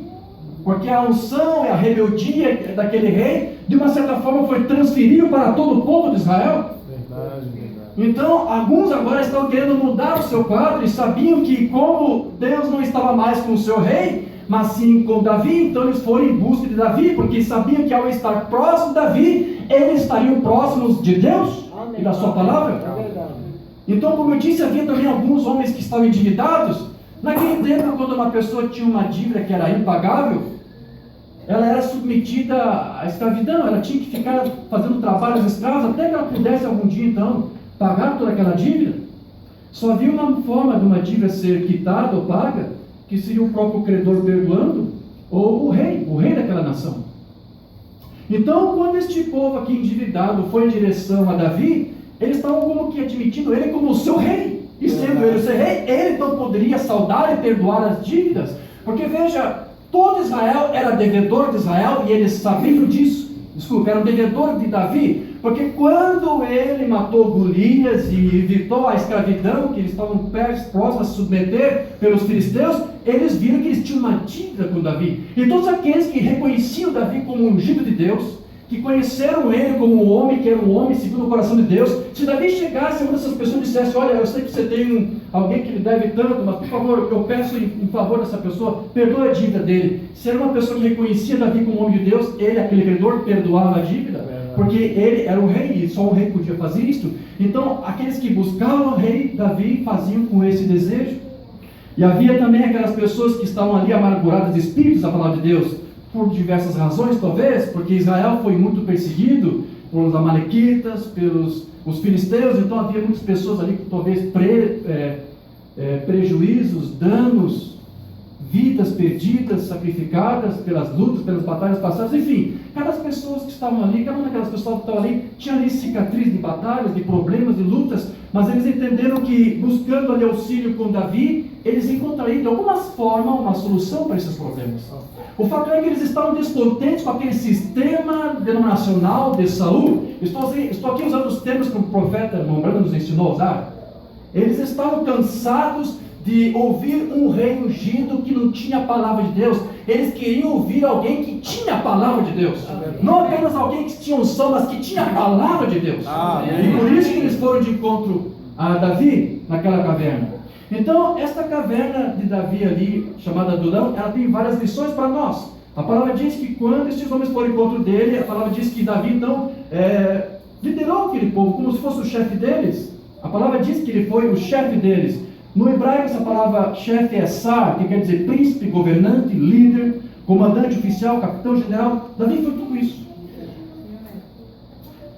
porque a unção e a rebeldia daquele rei, de uma certa forma, foi transferida para todo o povo de Israel.
Verdade.
Então, alguns agora estão querendo mudar o seu quadro e sabiam que, como Deus não estava mais com o seu rei, mas sim com Davi, então eles foram em busca de Davi, porque sabiam que ao estar próximo de Davi, eles estariam próximos de Deus e da sua palavra. Então, como eu disse, havia também alguns homens que estavam endividados. Naquele tempo, quando uma pessoa tinha uma dívida que era impagável, ela era submetida à escravidão, ela tinha que ficar fazendo trabalhos escravos até que ela pudesse algum dia então pagar toda aquela dívida. Só havia uma forma de uma dívida ser quitada ou paga, que seria o próprio credor perdoando, ou o rei daquela nação. Então, quando este povo aqui endividado foi em direção a Davi, eles estavam como que admitindo ele como o seu rei. E sendo ele o seu rei, ele então poderia saudar e perdoar as dívidas. Porque veja, todo Israel era devedor de Israel e eles sabiam disso. Desculpa, era um devedor de Davi. Porque quando ele matou Golias e evitou a escravidão, que eles estavam próximos a se submeter pelos filisteus, eles viram que eles tinham uma dívida com Davi. E todos aqueles que reconheciam Davi como ungido de Deus, que conheceram ele como um homem, que era um homem segundo o coração de Deus, se Davi chegasse a uma dessas pessoas e dissesse: olha, eu sei que você tem alguém que lhe deve tanto, mas por favor, eu peço em favor dessa pessoa, perdoa a dívida dele. Se era uma pessoa que reconhecia Davi como homem de Deus, ele, aquele credor, perdoava a dívida, porque ele era o rei, e só o rei podia fazer isso. Então, aqueles que buscavam o rei Davi faziam com esse desejo. E havia também aquelas pessoas que estavam ali amarguradas de espíritos da palavra de Deus, por diversas razões, talvez, porque Israel foi muito perseguido pelos amalequitas, pelos os filisteus. Então havia muitas pessoas ali que talvez prejuízos, danos, vidas perdidas, sacrificadas pelas lutas, pelas batalhas passadas, enfim, cada pessoa que estavam ali, cada uma daquelas pessoas que estavam ali, tinha ali cicatriz de batalhas, de problemas, de lutas, mas eles entenderam que buscando ali auxílio com Davi, eles encontrariam de alguma forma uma solução para esses problemas. O fato é que eles estavam descontentes com aquele sistema denominacional de Saul. Estou aqui usando os termos que o profeta Mombrana nos ensinou a usar. Eles estavam cansados de ouvir um rei ungido que não tinha a palavra de Deus. Eles queriam ouvir alguém que tinha a palavra de Deus. Não apenas alguém que tinha unção, mas que tinha a palavra de Deus. E por isso que eles foram de encontro a Davi naquela caverna. Então, esta caverna de Davi ali, chamada Adulão, ela tem várias lições para nós. A palavra diz que quando esses homens foram ao encontro dele, a palavra diz que Davi então liderou aquele povo como se fosse o chefe deles. A palavra diz que ele foi o chefe deles. No hebraico, essa palavra chefe é sar, que quer dizer príncipe, governante, líder, comandante oficial, capitão general. Davi foi tudo isso.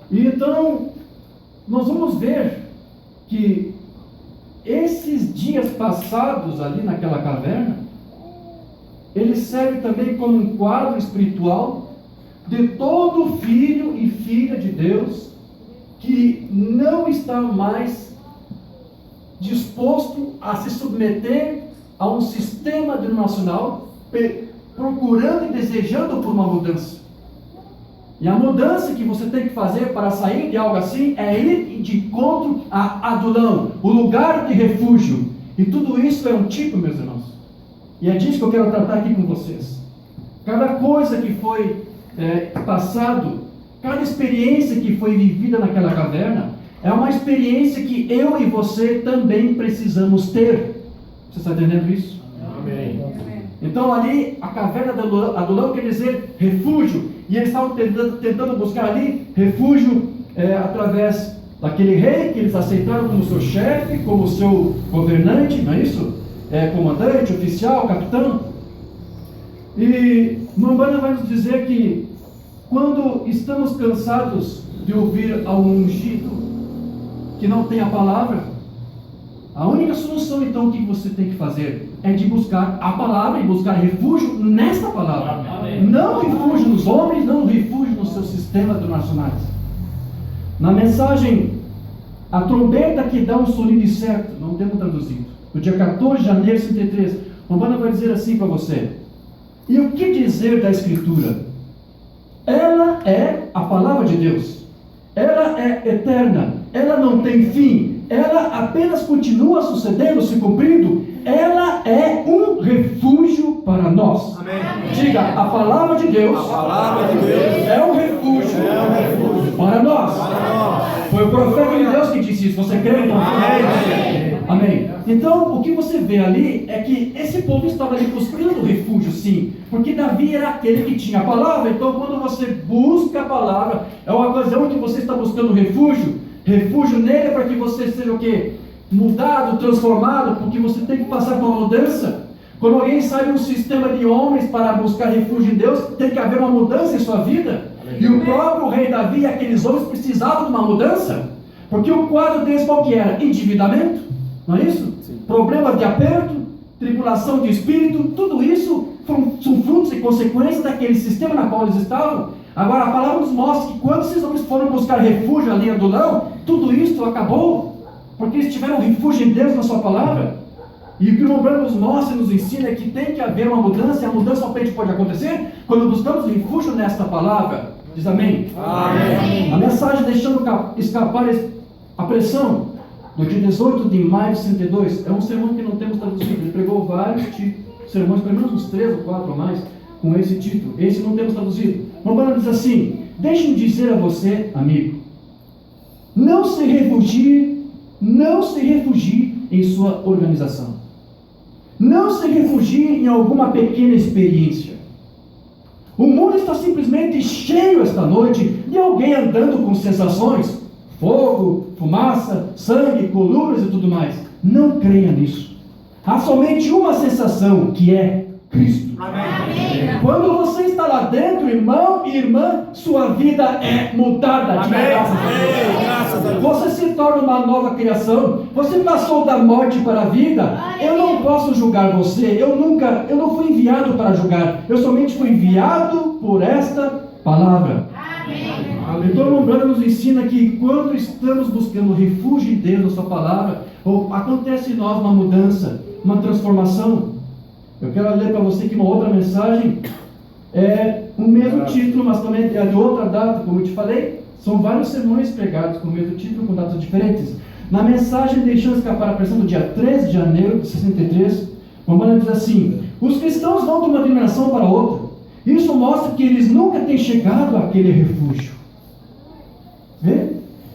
E então, nós vamos ver que esses dias passados ali naquela caverna, ele serve também como um quadro espiritual de todo filho e filha de Deus que não está mais disposto a se submeter a um sistema denominacional, procurando e desejando por uma mudança. E a mudança que você tem que fazer para sair de algo assim é ir de encontro a Adulão, o lugar de refúgio. E tudo isso é um tipo, meus irmãos. E é disso que eu quero tratar aqui com vocês. Cada coisa que foi passado, cada experiência que foi vivida naquela caverna, é uma experiência que eu e você também precisamos ter. Você está entendendo isso?
Amém.
Então ali, a caverna de Adulão quer dizer refúgio. E eles estavam tentando buscar ali refúgio através daquele rei que eles aceitaram como seu chefe, como seu governante, não é isso? Comandante, oficial, capitão. E Mombrana vai nos dizer que quando estamos cansados de ouvir ao ungido que não tem a palavra, a única solução então que você tem que fazer é de buscar a palavra e buscar refúgio nesta palavra. Amém. Não refúgio nos homens, não refúgio nos seus sistemas denominacionais. Na mensagem A Trombeta que dá um sonido certo, não temos traduzido, no dia 14 de janeiro de 63, Mombrana vai dizer assim para você: e o que dizer da Escritura? Ela é a palavra de Deus, ela é eterna, ela não tem fim, ela apenas continua sucedendo, se cumprindo, ela é um refúgio para nós. Amém. Diga, a palavra de Deus, é um refúgio, para nós. Foi o profeta de Deus que disse isso. Você crê? Amém. Então, o que você vê ali é que esse povo estava ali buscando refúgio, sim, porque Davi era aquele que tinha a palavra. Então, quando você busca a palavra, é uma ocasião que você está buscando refúgio nele, para que você seja o quê? Mudado, transformado, porque você tem que passar por uma mudança. Quando alguém sai de um sistema de homens para buscar refúgio em Deus, tem que haver uma mudança em sua vida. E o próprio rei Davi e aqueles homens precisavam de uma mudança, porque o quadro deles qual que era? Endividamento, não é isso? Sim. Problemas de aperto, tribulação de espírito, tudo isso são frutos e consequências daquele sistema na qual eles estavam. Agora, a palavra nos mostra que quando esses homens foram buscar refúgio ali em Adulão, tudo isso acabou, porque eles tiveram refúgio em Deus na sua palavra. E o que o irmão Branham nos mostra e nos ensina é que tem que haver uma mudança, e a mudança somente pode acontecer quando buscamos refúgio nesta palavra. Diz amém?
Amém.
A mensagem deixando escapar a pressão, do dia 18 de maio de 62, é um sermão que não temos traduzido. Ele pregou vários sermões, pelo menos uns 3 ou 4 ou mais, com esse título. Esse não temos traduzido. O irmão Branham diz assim: deixe-me dizer a você, amigo, não se refugie em sua organização. Não se refugie em alguma pequena experiência. O mundo está simplesmente cheio esta noite de alguém andando com sensações, fogo, fumaça, sangue, colunas e tudo mais. Não creia nisso. Há somente uma sensação, que é Cristo.
Amém.
Quando você está lá dentro, irmão e irmã, sua vida é mudada. Diga graças a Deus.
Graças a Deus.
Você se torna uma nova criação. Você passou da morte para a vida. Eu não posso julgar você. Eu não fui enviado para julgar. Eu somente fui enviado por esta palavra. Então, o irmão Branham nos ensina que quando estamos buscando refúgio em Deus, na sua palavra, acontece em nós uma mudança, uma transformação. Eu quero ler para você aqui uma outra mensagem, o mesmo título, mas também é de outra data, como eu te falei. São vários sermões pregados com o mesmo título, com datas diferentes. Na mensagem Deixando Escapar a Pressão, do dia 13 de janeiro de 63, o irmão diz assim: os cristãos vão de uma denominação para outra. Isso mostra que eles nunca têm chegado àquele refúgio. Vê?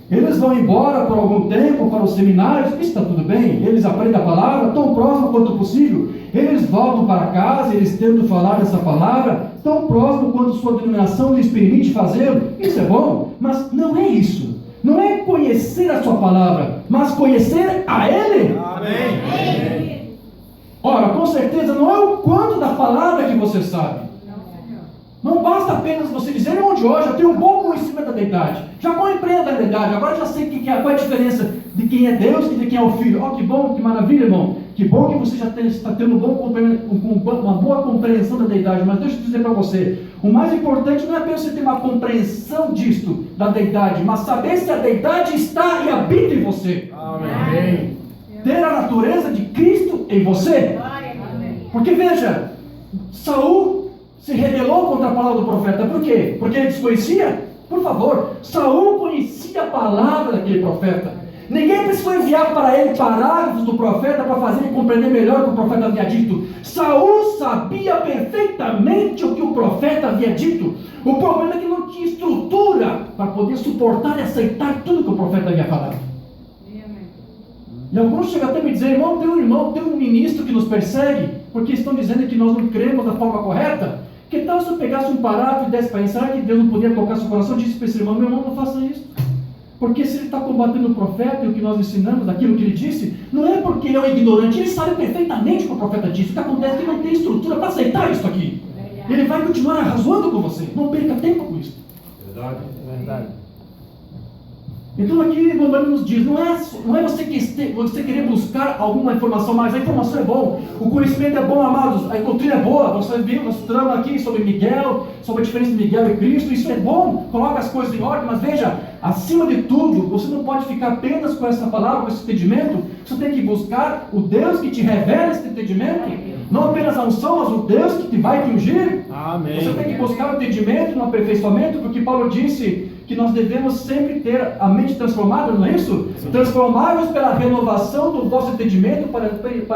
Eles vão embora por algum tempo para os seminários, isso está tudo bem, eles aprendem a palavra tão próximo quanto possível, eles voltam para casa, eles tentam falar essa palavra tão próximo quanto sua denominação lhes permite fazê-lo, isso é bom, mas não é isso, não é conhecer a sua palavra, mas conhecer a Ele.
Amém.
Ora, com certeza não é o quanto da palavra que você sabe. Não basta apenas você dizer: irmão de hoje, eu tenho um bom conhecimento da deidade, já compreendo a deidade, agora já sei qual é a diferença de quem é Deus e de quem é o Filho. Oh, que bom, que maravilha, irmão. Que bom que você já está tendo uma boa compreensão da deidade. Mas deixa eu dizer para você, o mais importante não é apenas você ter uma compreensão disto, da deidade, mas saber se a deidade está e habita em você.
Amém.
Ter a natureza de Cristo em você. Porque veja, Saul se rebelou contra a palavra do profeta. Por quê? Porque ele desconhecia? Por favor, Saul conhecia a palavra daquele profeta. Ninguém precisou enviar para ele parágrafos do profeta para fazer ele compreender melhor o que o profeta havia dito. Saul sabia perfeitamente o que o profeta havia dito. O problema é que não tinha estrutura para poder suportar e aceitar tudo que o profeta havia falado. E alguns chegam até a me dizer: irmão, tem um ministro que nos persegue, porque estão dizendo que nós não cremos da forma correta. Que tal se eu pegasse um parágrafo e desse para ele? Será que Deus não podia tocar seu coração? Disse para esse irmão: meu irmão, não faça isso. Porque se ele está combatendo o profeta e o que nós ensinamos, daquilo que ele disse, não é porque ele é um ignorante, ele sabe perfeitamente o que o profeta disse. O que acontece é que ele não tem estrutura para aceitar isso aqui. Ele vai continuar arrasando com você. Não perca tempo com isso.
Verdade.
Então aqui o irmão nos diz, não é você querer buscar alguma informação mais. A informação é bom, o conhecimento é bom, amados, a doutrina é boa. Nós estudamos aqui sobre Miguel, sobre a diferença de Miguel e Cristo. Isso é bom, coloca as coisas em ordem, mas veja, acima de tudo, você não pode ficar apenas com essa palavra, com esse entendimento. Você tem que buscar o Deus que te revela esse entendimento, não apenas a unção, mas o Deus que vai te ungir.
Amém.
Você tem que buscar o entendimento, no aperfeiçoamento, porque Paulo disse que nós devemos sempre ter a mente transformada, não é isso? Transformar-vos pela renovação do vosso entendimento, para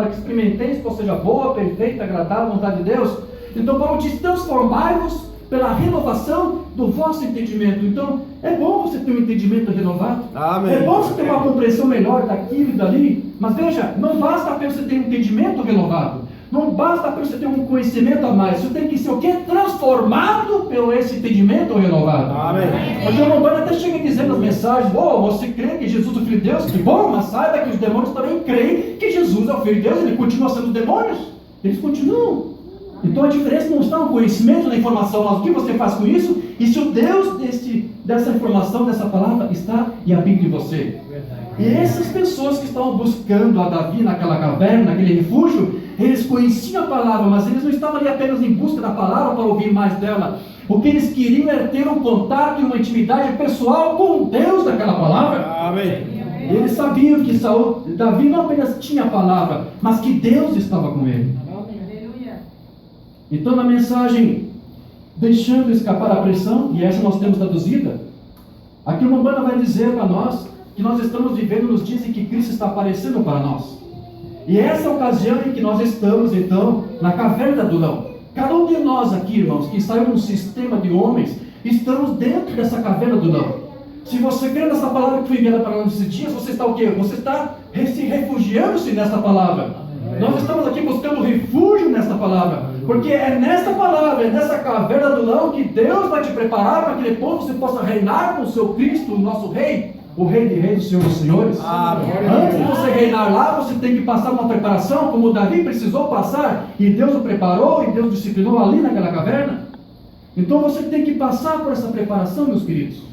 que experimenteis qual seja boa, perfeita, agradável a vontade de Deus. Então Paulo diz: transformai-vos pela renovação do vosso entendimento. Então é bom você ter um entendimento renovado.
Amém.
É bom você ter uma compreensão melhor daquilo e dali. Mas veja, não basta apenas você ter um entendimento renovado. Não basta apenas você ter um conhecimento a mais. Você tem que ser o quê? Transformado pelo esse entendimento renovado.
Amém.
Porque o irmão até chega a dizer nas mensagens: você crê que Jesus é o Filho de Deus? Que bom, mas saiba que os demônios também creem que Jesus é o Filho de Deus. Ele continua sendo demônios. Eles continuam. Então a diferença não está no conhecimento, na informação, mas o que você faz com isso, e se o Deus dessa informação, dessa palavra, está e habita em você. E essas pessoas que estavam buscando a Davi naquela caverna, naquele refúgio, eles conheciam a palavra, mas eles não estavam ali apenas em busca da palavra para ouvir mais dela. O que eles queriam era ter um contato e uma intimidade pessoal com Deus daquela palavra.
Amém.
Eles sabiam que Davi não apenas tinha a palavra, mas que Deus estava com ele. Então, na mensagem, deixando escapar a pressão, e essa nós temos traduzida, aqui uma banda vai dizer para nós que nós estamos vivendo nos dias em que Cristo está aparecendo para nós. E essa é a ocasião em que nós estamos, então, na caverna de Adulão. Cada um de nós aqui, irmãos, que saiu num sistema de homens, estamos dentro dessa caverna de Adulão. Se você crê nessa palavra que foi enviada para nós nesses dias, você está o quê? Você está se refugiando-se nessa palavra. Nós estamos aqui buscando refúgio nessa palavra, porque é nessa palavra, é nessa caverna do Adulão que Deus vai te preparar para que depois você possa reinar com o seu Cristo, o nosso Rei, o Rei de Reis, o Senhor dos Senhores. Antes de você reinar lá, você tem que passar uma preparação, como Davi precisou passar, e Deus o preparou, e Deus disciplinou ali naquela caverna. Então você tem que passar por essa preparação, meus queridos.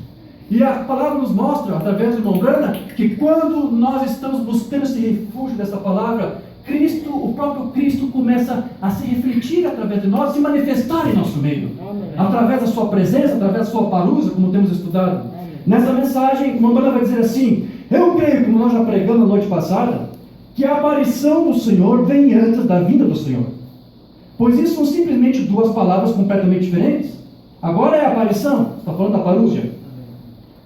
E a palavra nos mostra, através do irmão Brana, que quando nós estamos buscando esse refúgio dessa palavra, Cristo, o próprio Cristo começa a se refletir através de nós, se manifestar em nosso meio. Através da sua presença, através da sua parousia, como temos estudado. Nessa mensagem, o irmão Brana vai dizer assim: eu creio, como nós já pregamos na noite passada, que a aparição do Senhor vem antes da vinda do Senhor. Pois isso são simplesmente duas palavras completamente diferentes. Agora é a aparição, está falando da parousia.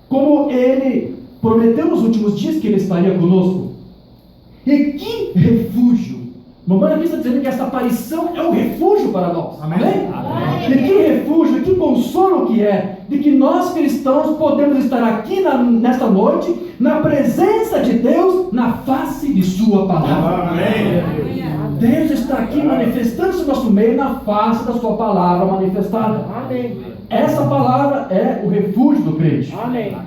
Como ele prometeu nos últimos dias que ele estaria conosco. E que refúgio! Mamãe aqui está dizendo que essa aparição é um refúgio para nós. Amém? E que refúgio, e que consolo que é de que nós cristãos podemos estar aqui nesta noite, na presença de Deus, na face de sua palavra.
Amém.
Deus está aqui manifestando-se no nosso meio, na face da sua palavra manifestada.
Amém.
Essa palavra é o refúgio do crente.
Amém.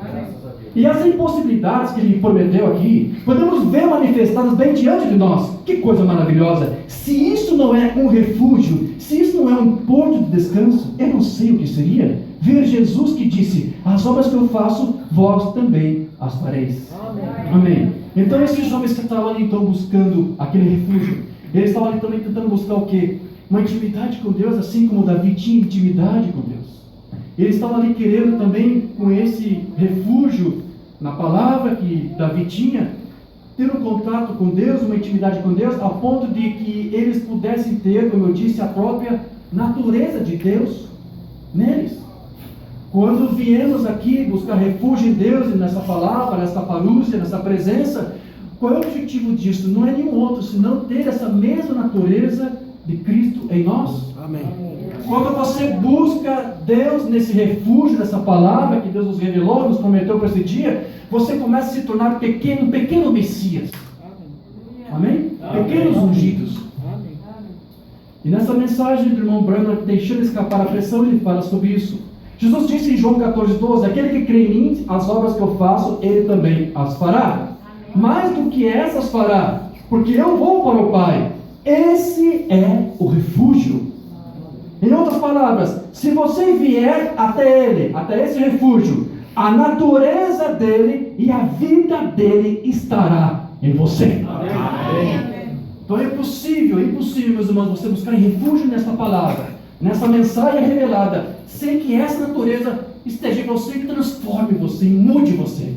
E as impossibilidades que ele prometeu aqui, podemos ver manifestadas bem diante de nós. Que coisa maravilhosa! Se isso não é um refúgio, se isso não é um porto de descanso, eu não sei o que seria. Ver Jesus que disse: as obras que eu faço, vós também as fareis. Amém. Então esses homens que estavam ali então buscando aquele refúgio, eles estavam ali também tentando buscar o quê? Uma intimidade com Deus, assim como Davi tinha intimidade com Deus. Eles estavam ali querendo também, com esse refúgio na palavra que Davi tinha, ter um contato com Deus, uma intimidade com Deus, a ponto de que eles pudessem ter, como eu disse, a própria natureza de Deus neles. Quando viemos aqui buscar refúgio em Deus, e nessa palavra, nessa parousia, nessa presença, qual é o objetivo disso? Não é nenhum outro, senão ter essa mesma natureza de Cristo em nós.
Amém.
Quando você busca Deus nesse refúgio, nessa palavra que Deus nos revelou, nos prometeu para esse dia, você começa a se tornar um pequeno Messias. Amém? Pequenos ungidos. E nessa mensagem do irmão Branham, deixando escapar a pressão, ele fala sobre isso. Jesus disse em João 14:12, aquele que crê em mim, as obras que eu faço, ele também as fará. Mais do que essas fará, porque eu vou para o Pai. Esse é o refúgio. Em outras palavras, se você vier até ele, até esse refúgio, a natureza dele e a vida dele estará em você.
Amém.
Então é impossível, meus irmãos, você buscar refúgio nessa palavra, nessa mensagem revelada, sem que essa natureza esteja em você e transforme você, e mude você.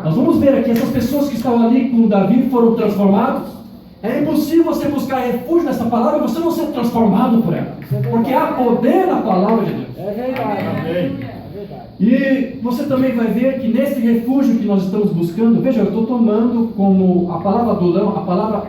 Nós vamos ver aqui, essas pessoas que estavam ali com Davi foram transformados. É impossível você buscar refúgio nessa palavra e você não ser transformado por ela. Porque há poder na palavra de Deus.
É verdade.
Amém.
E você também vai ver que nesse refúgio que nós estamos buscando, veja, eu estou tomando como a palavra adulão,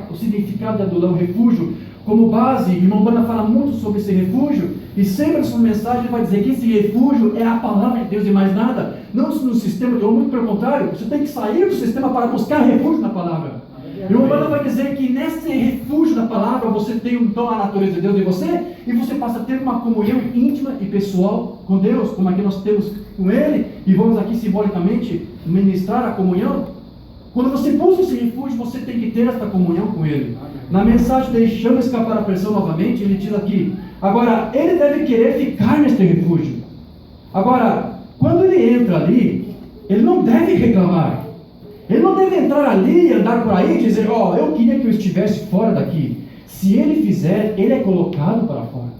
o significado de adulão, refúgio, como base. O irmão Bana fala muito sobre esse refúgio, e sempre na sua mensagem ele vai dizer que esse refúgio é a palavra de Deus e mais nada. Não no sistema de homem, muito pelo contrário, você tem que sair do sistema para buscar refúgio na palavra. E o irmão vai dizer que nesse refúgio da palavra você tem então a natureza de Deus em você, e você passa a ter uma comunhão íntima e pessoal com Deus, como aqui nós temos com Ele, e vamos aqui simbolicamente ministrar a comunhão. Quando você busca esse refúgio, você tem que ter esta comunhão com Ele. Na mensagem, deixando escapar a pressão novamente, ele diz aqui, agora, ele deve querer ficar neste refúgio. Agora, quando ele entra ali, ele não deve reclamar. Ele não deve entrar ali e andar por aí e dizer, eu queria que eu estivesse fora daqui. Se ele fizer, ele é colocado para fora.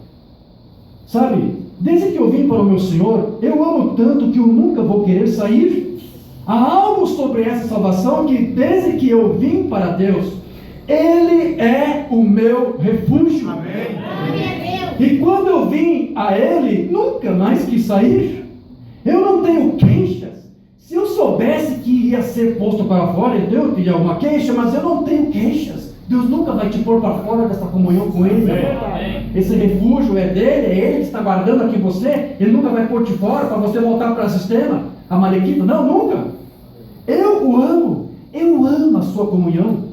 Sabe, Desde que eu vim para o meu Senhor, eu amo tanto que eu nunca vou querer sair. Há algo sobre essa salvação que, desde que eu vim para Deus, Ele é o meu refúgio.
Amém.
E quando eu vim a Ele, nunca mais quis sair. Eu não tenho queixas. Se eu soubesse que iria ser posto para fora, eu teria uma queixa, mas eu não tenho queixas. Deus nunca vai te pôr para fora dessa comunhão com Ele. Esse refúgio é dele, é Ele que está guardando aqui você. Ele nunca vai pôr te fora para você voltar para o sistema amalequita. Não, nunca. Eu amo a sua comunhão.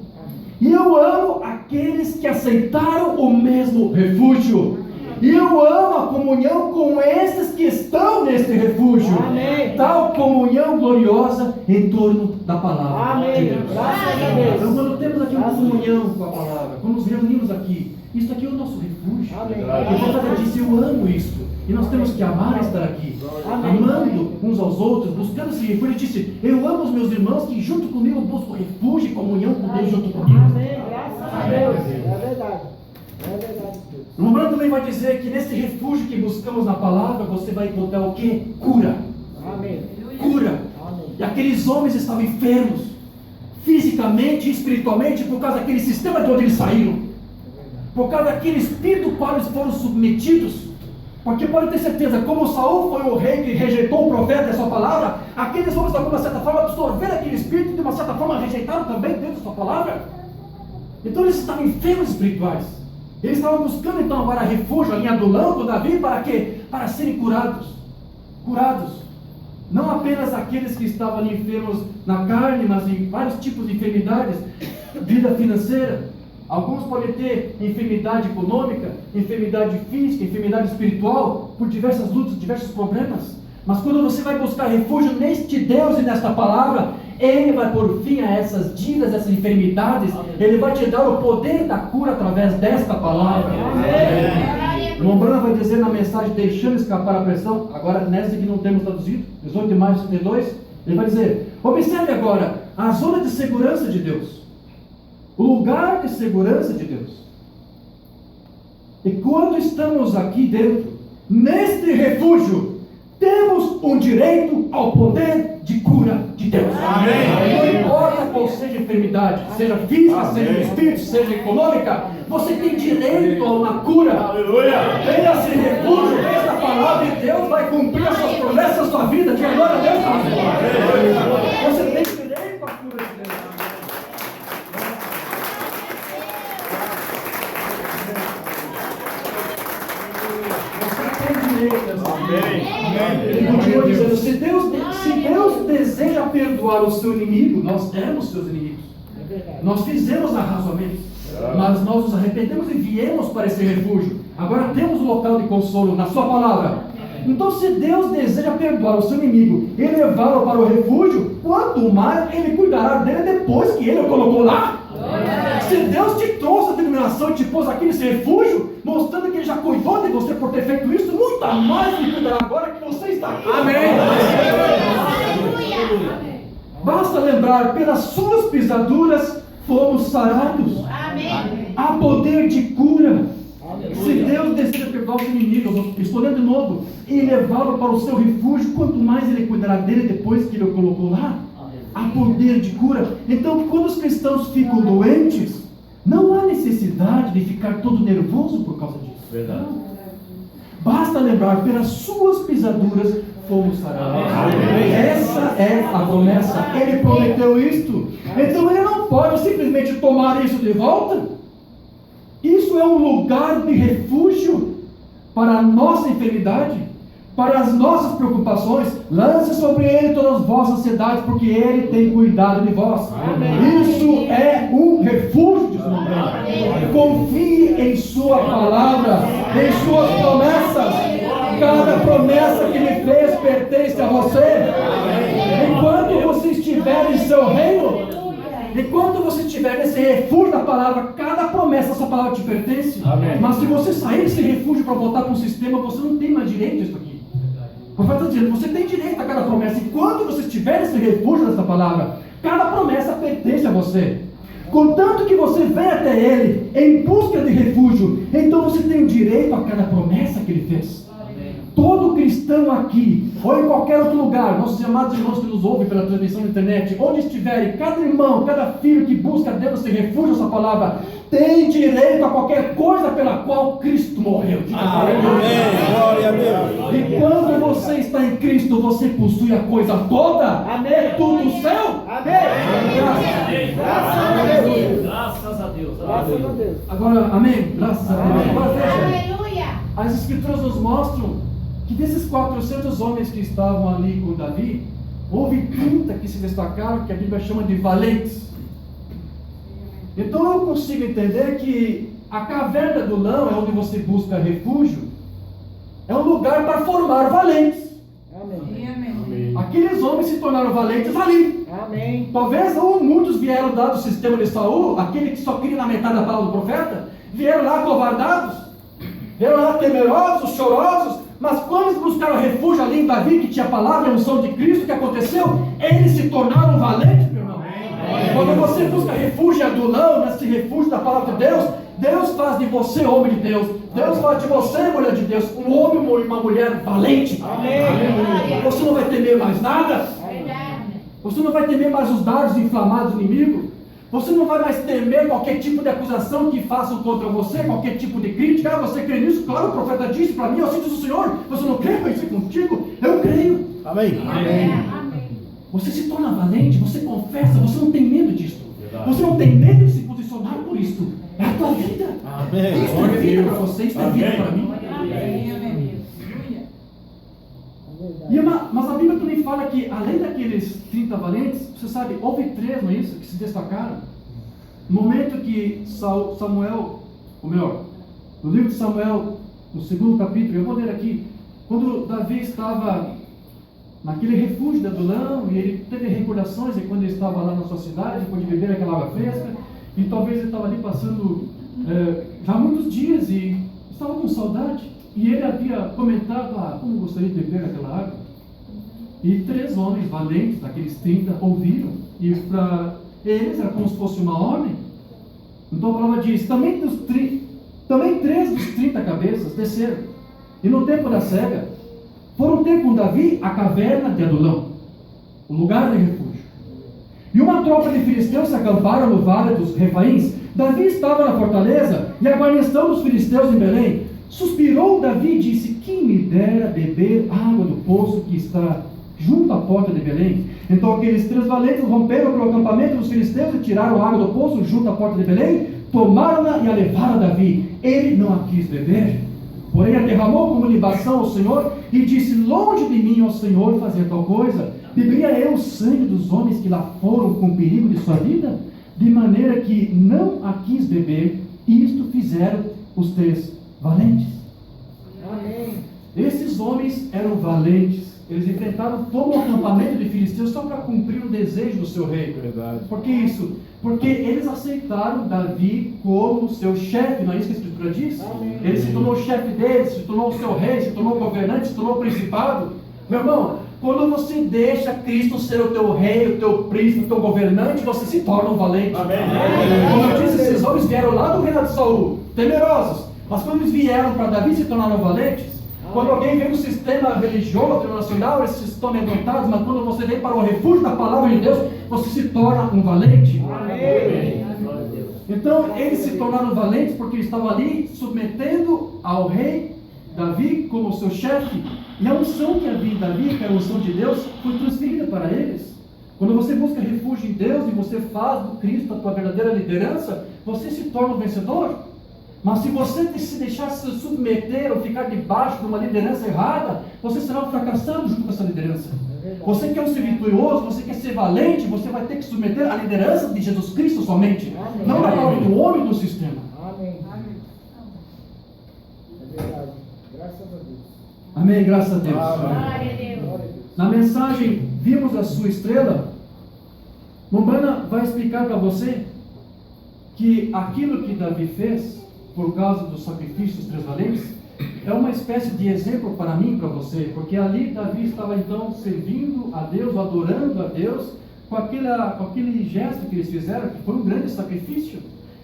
E eu amo aqueles que aceitaram o mesmo refúgio. E eu amo a comunhão com esses que estão nesse refúgio.
Amém.
Tal comunhão gloriosa em torno da palavra.
Amém.
de Deus.
Graças a Deus.
Então, quando temos aqui uma comunhão com a palavra, quando nos reunimos aqui, isso aqui é o nosso refúgio.
Amém.
Porque por causa disso eu amo isso. E nós temos que amar estar aqui.
Amém.
Amando uns aos outros, buscando esse refúgio. Ele disse: eu amo os meus irmãos que junto comigo buscam refúgio e comunhão com Deus junto comigo.
Amém. Graças a Deus. É verdade. É verdade.
O Romano também vai dizer que nesse refúgio que buscamos na palavra, você vai encontrar o quê? Cura.
Amém.
Cura.
Amém.
E aqueles homens estavam enfermos, fisicamente e espiritualmente, por causa daquele sistema de onde eles saíram. Por causa daquele espírito ao qual eles foram submetidos. Porque pode ter certeza, como Saul foi o rei que rejeitou o profeta e a sua palavra, aqueles homens de alguma certa forma absorveram aquele espírito e de uma certa forma rejeitaram também dentro da sua palavra. Então eles estavam enfermos espirituais. Eles estavam buscando então agora refúgio, a linha do lampo, Davi, para quê? Para serem curados. Curados. Não apenas aqueles que estavam ali enfermos na carne, mas em vários tipos de enfermidades, vida financeira. Alguns podem ter enfermidade econômica, enfermidade física, enfermidade espiritual, por diversas lutas, diversos problemas. Mas quando você vai buscar refúgio neste Deus e nesta palavra, Ele vai pôr fim a essas dívidas, essas enfermidades. Ele vai te dar o poder da cura através desta palavra. O irmão Branham vai dizer na mensagem, deixando escapar a pressão, agora nessa que não temos traduzido, 18 de maio de 72, ele vai dizer: observe agora a zona de segurança de Deus, o lugar de segurança de Deus. E quando estamos aqui dentro, neste refúgio, temos um direito ao poder de cura de Deus.
Amém.
Não importa qual seja a enfermidade, seja física, seja do espírito, seja econômica, você tem direito a uma cura.
Aleluia.
Venha esse refúgio, esta palavra de Deus vai cumprir as suas promessas na sua vida. Diga glória a Deus. Você tem direito à cura de Deus. Ele continua dizendo: se Deus deseja perdoar o seu inimigo, nós éramos seus inimigos. Nós fizemos arrazoamentos, mas nós nos arrependemos e viemos para esse refúgio. Agora temos um local de consolo na sua palavra. Então, se Deus deseja perdoar o seu inimigo e levá-lo para o refúgio, quanto mais Ele cuidará dele depois que Ele o colocou lá. Se Deus te trouxe a denominação e te pôs aqui nesse refúgio, mostrando que Ele já cuidou de você por ter feito isso, muito mais Ele cuidará agora que você está aqui. Amém. Basta lembrar, pelas suas pisaduras fomos sarados. Há poder de cura. Se Deus deseja perdoar os inimigos, estou lendo de novo, e levá-lo para o seu refúgio, quanto mais Ele cuidará dele depois que Ele o colocou lá. Há poder de cura. Então, quando os cristãos ficam doentes, não há necessidade de ficar todo nervoso por causa disso.
Verdade.
Basta lembrar, pelas suas pisaduras fomos sarados. Essa é a promessa. Ele prometeu isto. Então Ele não pode simplesmente tomar isso de volta. Isso é um lugar de refúgio para a nossa enfermidade, para as nossas preocupações. Lance sobre Ele todas as vossas ansiedades, porque Ele tem cuidado de vós. Isso é um refúgio, diz o irmão Branham. Confie em sua palavra, em suas promessas. Cada promessa que Ele fez pertence a você. Enquanto você estiver em seu reino, enquanto você estiver nesse refúgio da palavra, cada promessa, essa palavra te pertence.
Amém.
Mas se você sair desse refúgio para voltar para um sistema, você não tem mais direito a isso aqui. O profeta está dizendo: você tem direito a cada promessa. Enquanto você estiver nesse refúgio dessa palavra, cada promessa pertence a você. Contanto que você vem até Ele em busca de refúgio, então você tem direito a cada promessa que Ele fez. todo cristão aqui, ou em qualquer outro lugar, nossos amados irmãos que nos ouvem pela transmissão na internet, onde estiverem, cada irmão, cada filho que busca a Deus, se refúgio essa palavra, tem direito a qualquer coisa pela qual Cristo morreu.
Amém. Glória a Deus.
E quando você está em Cristo, você possui a coisa toda.
Amém.
É tudo seu.
Amém. Graças a Deus.
Graças a Deus.
Graças a Deus.
Agora, amém. Graças a Deus.
Amém.
Agora veja,
Aleluia.
as Escrituras nos mostram que desses 400 homens que estavam ali com Davi, houve 30 que se destacaram, que a Bíblia chama de valentes. Então eu consigo entender que a caverna do Adulão é onde você busca refúgio, é um lugar para formar valentes.
Amém.
Aqueles homens se tornaram valentes ali.
Amém.
Talvez muitos vieram lá do sistema de Saul, aquele que só queria na metade da palavra do profeta, vieram lá covardados, vieram lá temerosos, chorosos, mas quando eles buscaram refúgio ali em Davi, que tinha a palavra e a unção de Cristo, o que aconteceu? Eles se tornaram valentes, meu irmão. Quando você busca refúgio em Adulão, nesse refúgio da palavra de Deus, Deus faz de você homem de Deus, Deus faz de você mulher de Deus, um homem e uma mulher valente.
Amém.
Você não vai temer mais nada.
Verdade.
Você não vai temer mais os dardos inflamados do inimigo. Você não vai mais temer qualquer tipo de acusação que façam contra você, qualquer tipo de crítica. Ah, você crê nisso? Claro, o profeta disse para mim, assim diz o Senhor. Você não crê? Vai ser contigo? Eu creio.
Amém.
Amém.
Você se torna valente, você confessa, você não tem medo disso. Você não tem medo de se posicionar por isso. É a tua vida.
Amém.
Isso é vida para você, isso é vida para mim. Mas a Bíblia também fala que, além daqueles 30 valentes, você sabe, houve 3, não é isso, que se destacaram. No momento que Samuel, ou melhor, no livro de Samuel, no 2º capítulo, eu vou ler aqui, quando Davi estava naquele refúgio de Adulão, e ele teve recordações de quando ele estava lá na sua cidade, depois de beber aquela água fresca, e talvez ele estava ali passando já muitos dias e estava com saudade. E ele havia comentado, como gostaria de beber aquela água. E 3 homens valentes, daqueles 30, ouviram. E para eles era como se fosse uma ordem. Então a palavra diz, também 3 dos 30 cabeças desceram. E no tempo da cega, foram ter com Davi a caverna de Adulão, o lugar de refúgio. E uma tropa de filisteus se acamparam no vale dos Refaíns. Davi estava na fortaleza e a guarnição dos filisteus em Belém. Suspirou Davi e disse, quem me dera beber água do poço que está junto à porta de Belém? Então aqueles 3 valentes romperam para o acampamento dos filisteus e tiraram a água do poço junto à porta de Belém, tomaram-na e a levaram a Davi. Ele não a quis beber, porém a derramou como libação ao Senhor e disse, longe de mim, ó Senhor, fazer tal coisa. Beberia eu o sangue dos homens que lá foram com perigo de sua vida? De maneira que não a quis beber. Isto fizeram os 3 valentes.
Amém.
Esses homens eram valentes. Eles enfrentaram todo o acampamento de filisteus só para cumprir o desejo do seu rei.
Verdade.
Por que isso? Porque eles aceitaram Davi como seu chefe. Não é isso que a Escritura diz?
Amém.
Ele se tornou o chefe deles, se tornou o seu rei, se tornou o governante, se tornou o principado. Meu irmão, quando você deixa Cristo ser o teu rei, o teu príncipe, o teu governante, você se torna um valente.
Amém.
Como eu disse, esses homens vieram lá do reino de Saul, temerosos. Mas quando eles vieram para Davi, se tornaram valentes. Quando alguém vem no sistema religioso, internacional, eles se tornam amedrontados. Mas quando você vem para o refúgio da palavra de Deus, você se torna um valente.
Amém.
Então, eles se tornaram valentes porque eles estavam ali submetendo ao rei Davi como seu chefe. E a unção que havia em Davi, que era a unção de Deus, foi transferida para eles. Quando você busca refúgio em Deus e você faz do Cristo a tua verdadeira liderança, você se torna um vencedor. Mas se você se deixar se submeter ou ficar debaixo de uma liderança errada, você será um fracassado junto com essa liderança. Você quer ser vitorioso, você quer ser valente, você vai ter que submeter à liderança de Jesus Cristo somente.
Amém.
Não da ordem do homem do sistema.
Amém. É verdade. Graças a Deus.
Amém, graças a Deus.
Glória a Deus.
Na mensagem, vimos a sua estrela. Mombana vai explicar para você que aquilo que Davi fez, por causa do sacrifício dos 3 valentes, é uma espécie de exemplo para mim e para você, porque ali Davi estava então servindo a Deus, adorando a Deus, com aquele gesto que eles fizeram, que foi um grande sacrifício.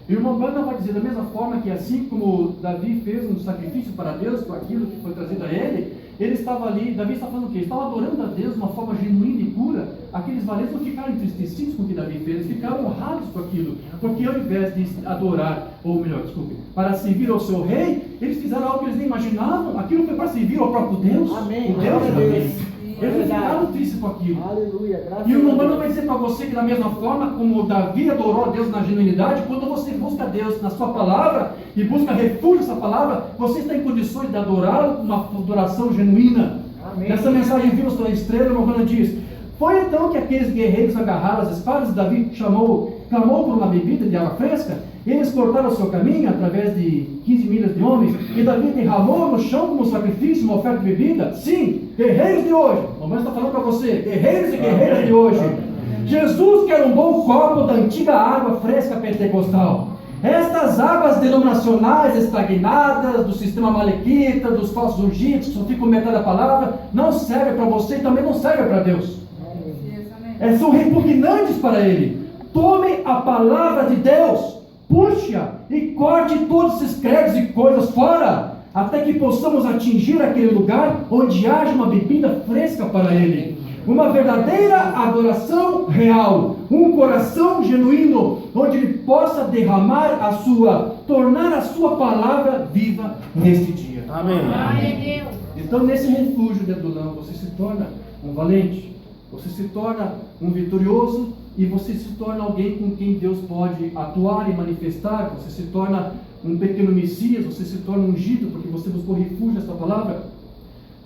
E o Mombana vai dizer da mesma forma que assim como Davi fez um sacrifício para Deus, com aquilo que foi trazido a ele, ele estava ali, Davi está falando o quê? Ele estava adorando a Deus de uma forma genuína e pura. Aqueles valentes não ficaram entristecidos com o que Davi fez, eles ficaram honrados com aquilo, porque ao invés de adorar, ou melhor, desculpe, para servir ao seu rei, eles fizeram algo que eles nem imaginavam. Aquilo foi para servir ao próprio Deus.
Amém.
O Deus de
Glória a
Davi.
Deus.
Eles não ficaram tristes com aquilo.
Aleluia. Graças
E o
a Deus.
Romano vai dizer para você que da mesma forma como Davi adorou a Deus na genuinidade, quando você busca Deus na sua palavra e busca refúgio nessa palavra, você está em condições de adorá-lo com uma adoração genuína.
Amém.
Nessa mensagem vimos pela estrela, o Romano diz: foi então que aqueles guerreiros agarraram as espadas e Davi clamou por uma bebida de água fresca. Eles cortaram o seu caminho através de 15 milhas de homens, e Davi derramou no chão como sacrifício uma oferta de bebida. Sim, guerreiros de hoje. O Romano está falando para você, guerreiros e guerreiras de hoje. Jesus quer um bom copo da antiga água fresca pentecostal. Estas águas denominacionais estagnadas, do sistema malequita, dos falsos ungidos, que só ficam metade da palavra, não servem para você e também não servem para Deus. São repugnantes para Ele. Tome a palavra de Deus, puxe-a e corte todos esses credos e coisas fora, até que possamos atingir aquele lugar onde haja uma bebida fresca para Ele. Uma verdadeira adoração real, um coração genuíno, onde Ele possa tornar a sua palavra viva neste dia.
Amém.
Glória a Deus.
Então, nesse refúgio de Adulão, você se torna um valente, você se torna um vitorioso e você se torna alguém com quem Deus pode atuar e manifestar. Você se torna um pequeno Messias, você se torna ungido porque você buscou refúgio nesta palavra.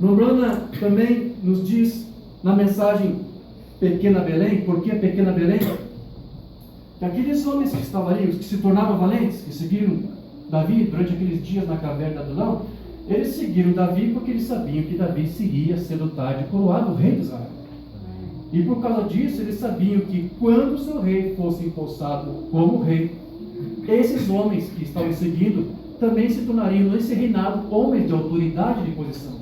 Romana também nos diz na mensagem Pequena Belém, por que Pequena Belém? Que aqueles homens que estavam ali, os que se tornaram valentes, que seguiram Davi durante aqueles dias na caverna de Adulão, eles seguiram Davi porque eles sabiam que Davi seria cedo ou tarde coroado o rei de Israel. E por causa disso, eles sabiam que quando o seu rei fosse empossado como rei, esses homens que estavam seguindo também se tornariam nesse reinado homens de autoridade e de posição.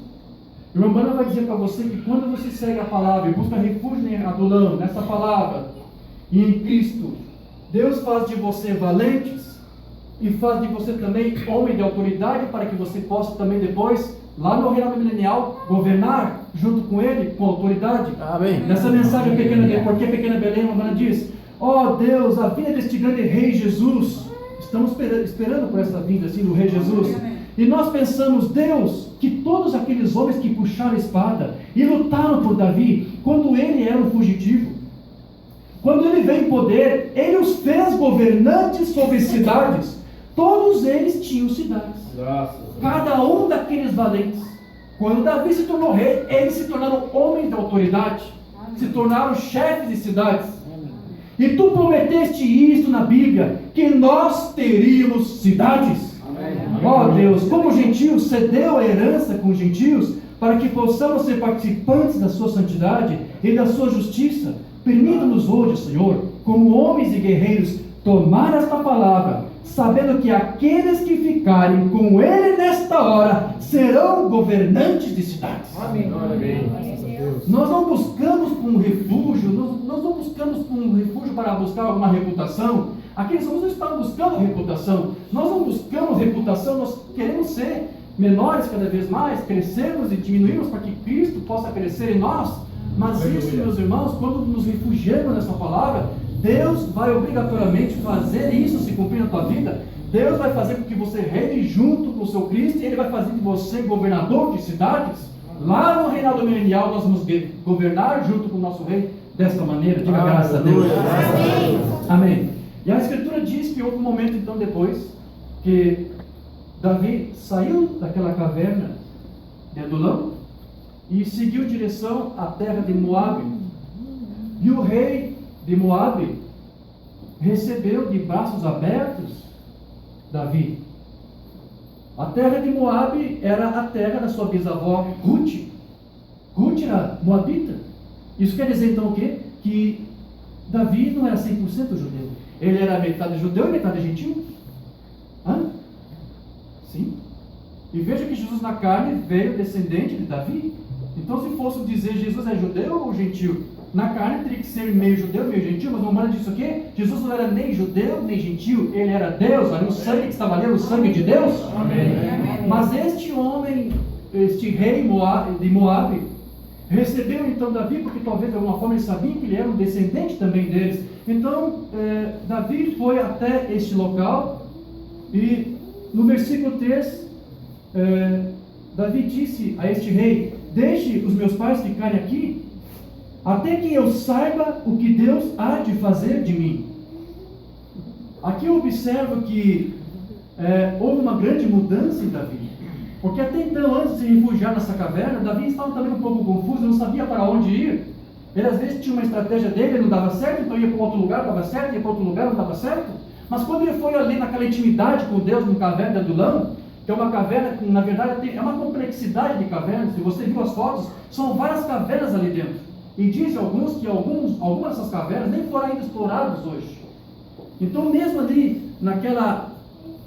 E o Romano vai dizer para você que quando você segue a palavra e busca refúgio em Adulão, nessa palavra, e em Cristo, Deus faz de você valentes e faz de você também homem de autoridade para que você possa também depois, lá no reinado milenial, governar junto com Ele, com autoridade.
Amém.
Nessa mensagem pequena de Por que Pequena Belém, o Romano diz: ó Deus, a vinda deste grande Rei Jesus, estamos esperando por essa vinda assim do Rei Jesus. E nós pensamos, Deus, que todos aqueles homens que puxaram a espada e lutaram por Davi, quando ele era um fugitivo, quando ele veio em poder, ele os fez governantes sobre cidades. Todos eles tinham cidades. Cada um daqueles valentes, quando Davi se tornou rei, eles se tornaram homens de autoridade, se tornaram chefes de cidades. E tu prometeste isto na Bíblia, que nós teríamos cidades. Ó Deus, como gentios, cedeu a herança com os gentios, para que possamos ser participantes da sua santidade e da sua justiça. Permita-nos hoje, Senhor, como homens e guerreiros, tomar esta palavra, sabendo que aqueles que ficarem com Ele nesta hora serão governantes de cidades.
Amém.
Nós não buscamos um refúgio, nós não buscamos um refúgio para buscar alguma reputação. Aqueles homens não estão buscando reputação. Nós não buscamos reputação, nós queremos ser menores cada vez mais, crescermos e diminuirmos para que Cristo possa crescer em nós. Mas isso, meus irmãos, quando nos refugiamos nessa palavra, Deus vai obrigatoriamente fazer isso se cumprir na tua vida. Deus vai fazer com que você reine junto com o seu Cristo, e Ele vai fazer de você governador de cidades. Lá no reinado milenial nós vamos governar junto com o nosso rei desta maneira. Diga graças a Deus.
Amém.
Amém. E a Escritura diz que houve um momento então depois que Davi saiu daquela caverna de Adulão e seguiu direção à terra de Moabe. E o rei de Moabe recebeu de braços abertos Davi. A terra de Moabe era a terra da sua bisavó Ruth. Ruth era moabita. Isso quer dizer então o quê? Que Davi não era 100% judeu. Ele era metade judeu e metade gentil. Hã? Sim. E veja que Jesus na carne veio descendente de Davi. Então, se fosse dizer Jesus é judeu ou gentil, na carne teria que ser meio judeu, meio gentil, mas o Romano disse o quê? Jesus não era nem judeu, nem gentil, ele era Deus, era o sangue que estava ali, era o sangue de Deus.
Amém.
Mas este homem este rei de Moabe recebeu então Davi, porque talvez de alguma forma eles sabiam que ele era um descendente também deles. Então Davi foi até este local e no versículo 3 Davi disse a este rei: deixe os meus pais ficarem aqui até que eu saiba o que Deus há de fazer de mim. Aqui eu observo que houve uma grande mudança em Davi, porque até então, antes de se refugiar nessa caverna, Davi estava também um pouco confuso, não sabia para onde ir. Ele às vezes tinha uma estratégia dele, não dava certo, então ia para outro lugar, dava certo, ia para outro lugar, não dava certo. Mas quando ele foi ali naquela intimidade com Deus, no caverna de Adulão, que é uma caverna que na verdade é uma complexidade de cavernas, se você viu as fotos, são várias cavernas ali dentro. E dizem alguns que algumas dessas cavernas nem foram ainda exploradas hoje. Então mesmo ali naquela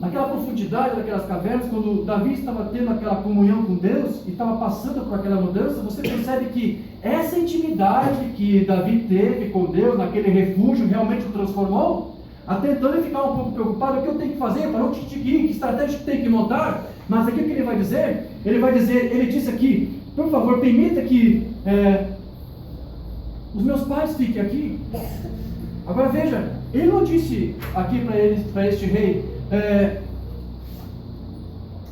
profundidade daquelas cavernas, quando Davi estava tendo aquela comunhão com Deus e estava passando por aquela mudança, você percebe que essa intimidade que Davi teve com Deus, naquele refúgio, realmente o transformou. Até então ele ficava um pouco preocupado: o que eu tenho que fazer, para onde te ir, que estratégia que tem que montar. Mas aqui o que ele vai dizer? Ele disse aqui: por favor, permita que os meus pais fiquem aqui. Agora veja, ele não disse aqui para este rei: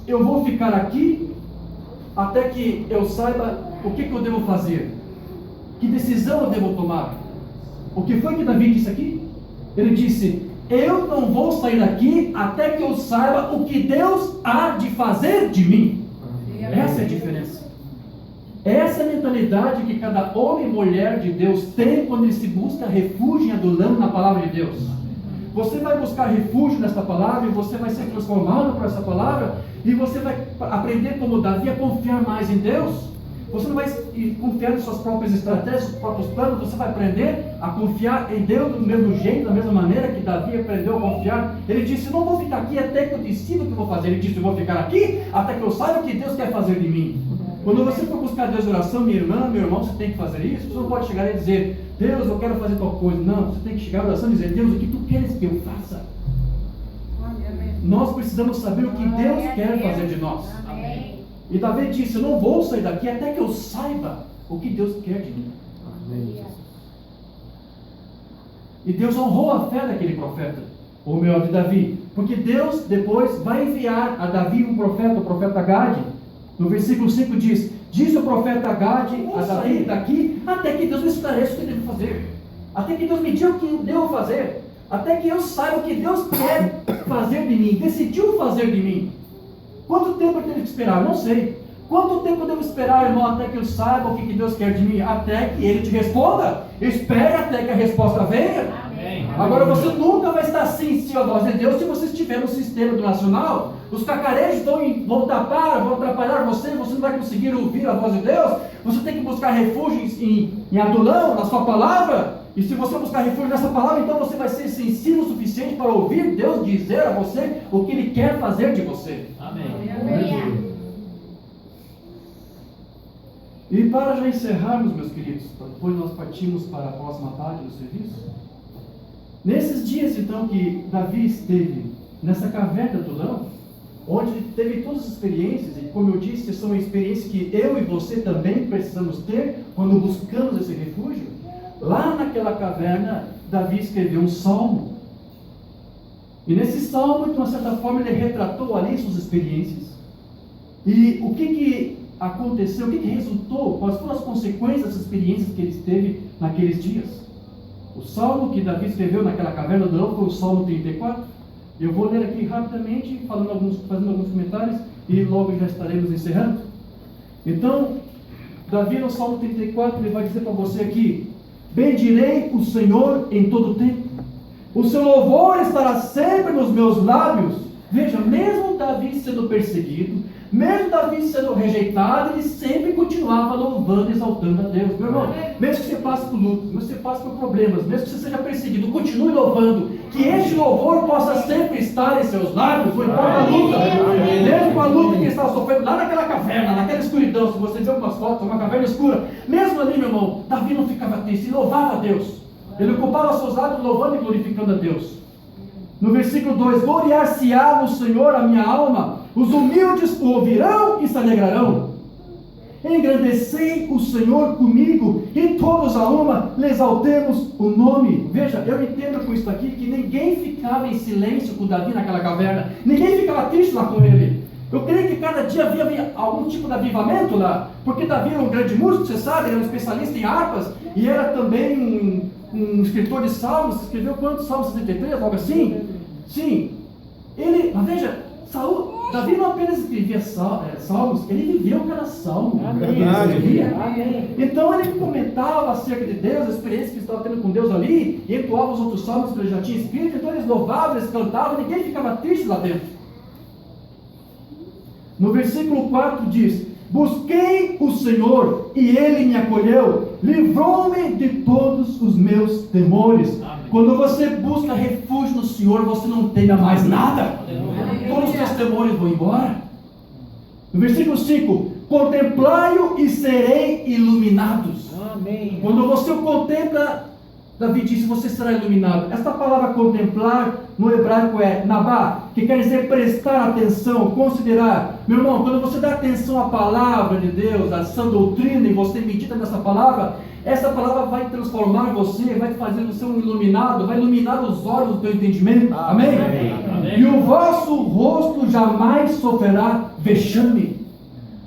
eu vou ficar aqui até que eu saiba o que eu devo fazer, que decisão eu devo tomar. O que foi que Davi disse aqui? Ele disse: eu não vou sair daqui até que eu saiba o que Deus há de fazer de mim. Essa é a diferença. Essa é a mentalidade que cada homem e mulher de Deus tem quando ele se busca refúgio em Adulão na palavra de Deus. Você vai buscar refúgio nesta palavra e você vai ser transformado por essa palavra, e você vai aprender como Davi a confiar mais em Deus. Você não vai confiar em suas próprias estratégias, nos próprios planos. Você vai aprender a confiar em Deus do mesmo jeito, da mesma maneira que Davi aprendeu a confiar. Ele disse: não vou ficar aqui até que eu decida o que eu vou fazer. Ele disse: eu vou ficar aqui até que eu saiba o que Deus quer fazer de mim. Quando você for buscar Deus em oração, minha irmã, meu irmão, você tem que fazer isso. Você não pode chegar e dizer: Deus, eu quero fazer tal coisa. Não, você tem que chegar em oração e dizer: Deus, o que tu queres que eu faça? Nós precisamos saber o que Deus quer fazer de nós. E Davi disse: eu não vou sair daqui até que eu saiba o que Deus quer de mim. E Deus honrou a fé daquele profeta, ou melhor, de Davi, porque Deus depois vai enviar a Davi um profeta, o profeta Gade. No versículo 5 diz o profeta Gade a Davi: daqui até que Deus me esclareça o que eu devo fazer, até que Deus me diga o que eu devo fazer, até que eu saiba o que Deus quer fazer de mim, decidiu fazer de mim. Quanto tempo eu tenho que esperar? Não sei. Quanto tempo eu devo esperar, irmão, até que eu saiba o que Deus quer de mim? Até que Ele te responda. Espere até que a resposta venha. Amém. Agora você nunca vai estar assim, se a voz de Deus, se você estiver no sistema do nacional. Os cacarejos vão atrapalhar você não vai conseguir ouvir a voz de Deus. Você tem que buscar refúgio em Adulão, na sua palavra. E se você buscar refúgio nessa palavra, então você vai ser sensível o suficiente para ouvir Deus dizer a você o que Ele quer fazer de você. Amém. E para já encerrarmos, meus queridos, depois nós partimos para a próxima parte do serviço. Nesses dias então que Davi esteve nessa caverna do Adulão, onde ele teve todas as experiências, e como eu disse, são experiências que eu e você também precisamos ter quando buscamos esse refúgio. Lá naquela caverna, Davi escreveu um salmo. E nesse salmo, de uma certa forma, ele retratou ali suas experiências. E o que aconteceu, o que resultou, quais foram as consequências dessas experiências que ele teve naqueles dias. O salmo que Davi escreveu naquela caverna do Adulão foi o Salmo 34. Eu vou ler aqui rapidamente, fazendo alguns comentários, e logo já estaremos encerrando. Então, Davi no Salmo 34, ele vai dizer para você aqui: bendirei o Senhor em todo o tempo, o seu louvor estará sempre nos meus lábios. Veja, mesmo Davi sendo perseguido, mesmo Davi sendo rejeitado, ele sempre continuava louvando e exaltando a Deus. Meu irmão, mesmo que você passe por lutas, mesmo que você passe por problemas, mesmo que você seja perseguido, continue louvando, que este louvor possa sempre estar em seus lábios, não importa a luta, mesmo com a luta que ele estava sofrendo lá naquela caverna, naquela escuridão. Se você vê algumas fotos, uma caverna escura, mesmo ali, meu irmão, Davi não ficava triste, ele louvava a Deus, ele ocupava seus lábios louvando e glorificando a Deus. No versículo 2: gloriar-se-á no Senhor a minha alma, os humildes o ouvirão e se alegrarão. engrandecei o Senhor comigo, e todos a uma lhe exaltemos o nome. Veja, eu entendo com isso aqui que ninguém ficava em silêncio com Davi naquela caverna, ninguém ficava triste lá com ele. Eu creio que cada dia havia algum tipo de avivamento lá, porque Davi era um grande músico, você sabe, ele era um especialista em harpas, e era também um escritor de salmos. Escreveu quantos? Salmos 63, algo assim? Sim. Mas veja, Davi não apenas escrevia salmos, ele viveu cada salmo.
Amém.
Então ele comentava acerca de Deus, a experiência que estava tendo com Deus ali, e entoava os outros salmos que ele já tinha escrito. Então eles louvavam, eles cantavam, ninguém ficava triste lá dentro. No versículo 4 diz: busquei o Senhor e Ele me acolheu, livrou-me de todos os meus temores. Amém. Quando você busca refúgio no Senhor, você não teme mais nada. Todos os seus temores vão embora. No versículo 5: contemplai-o e serei iluminados.
Amém.
Quando você o contempla, Davi disse, você será iluminado. Esta palavra contemplar no hebraico é nabá, que quer dizer prestar atenção, considerar. Meu irmão, quando você dá atenção à palavra de Deus, à sã doutrina, e você medita nessa palavra, essa palavra vai transformar você, vai fazer você um iluminado, vai iluminar os olhos do teu entendimento. Amém? Amém. E o vosso rosto jamais sofrerá vexame.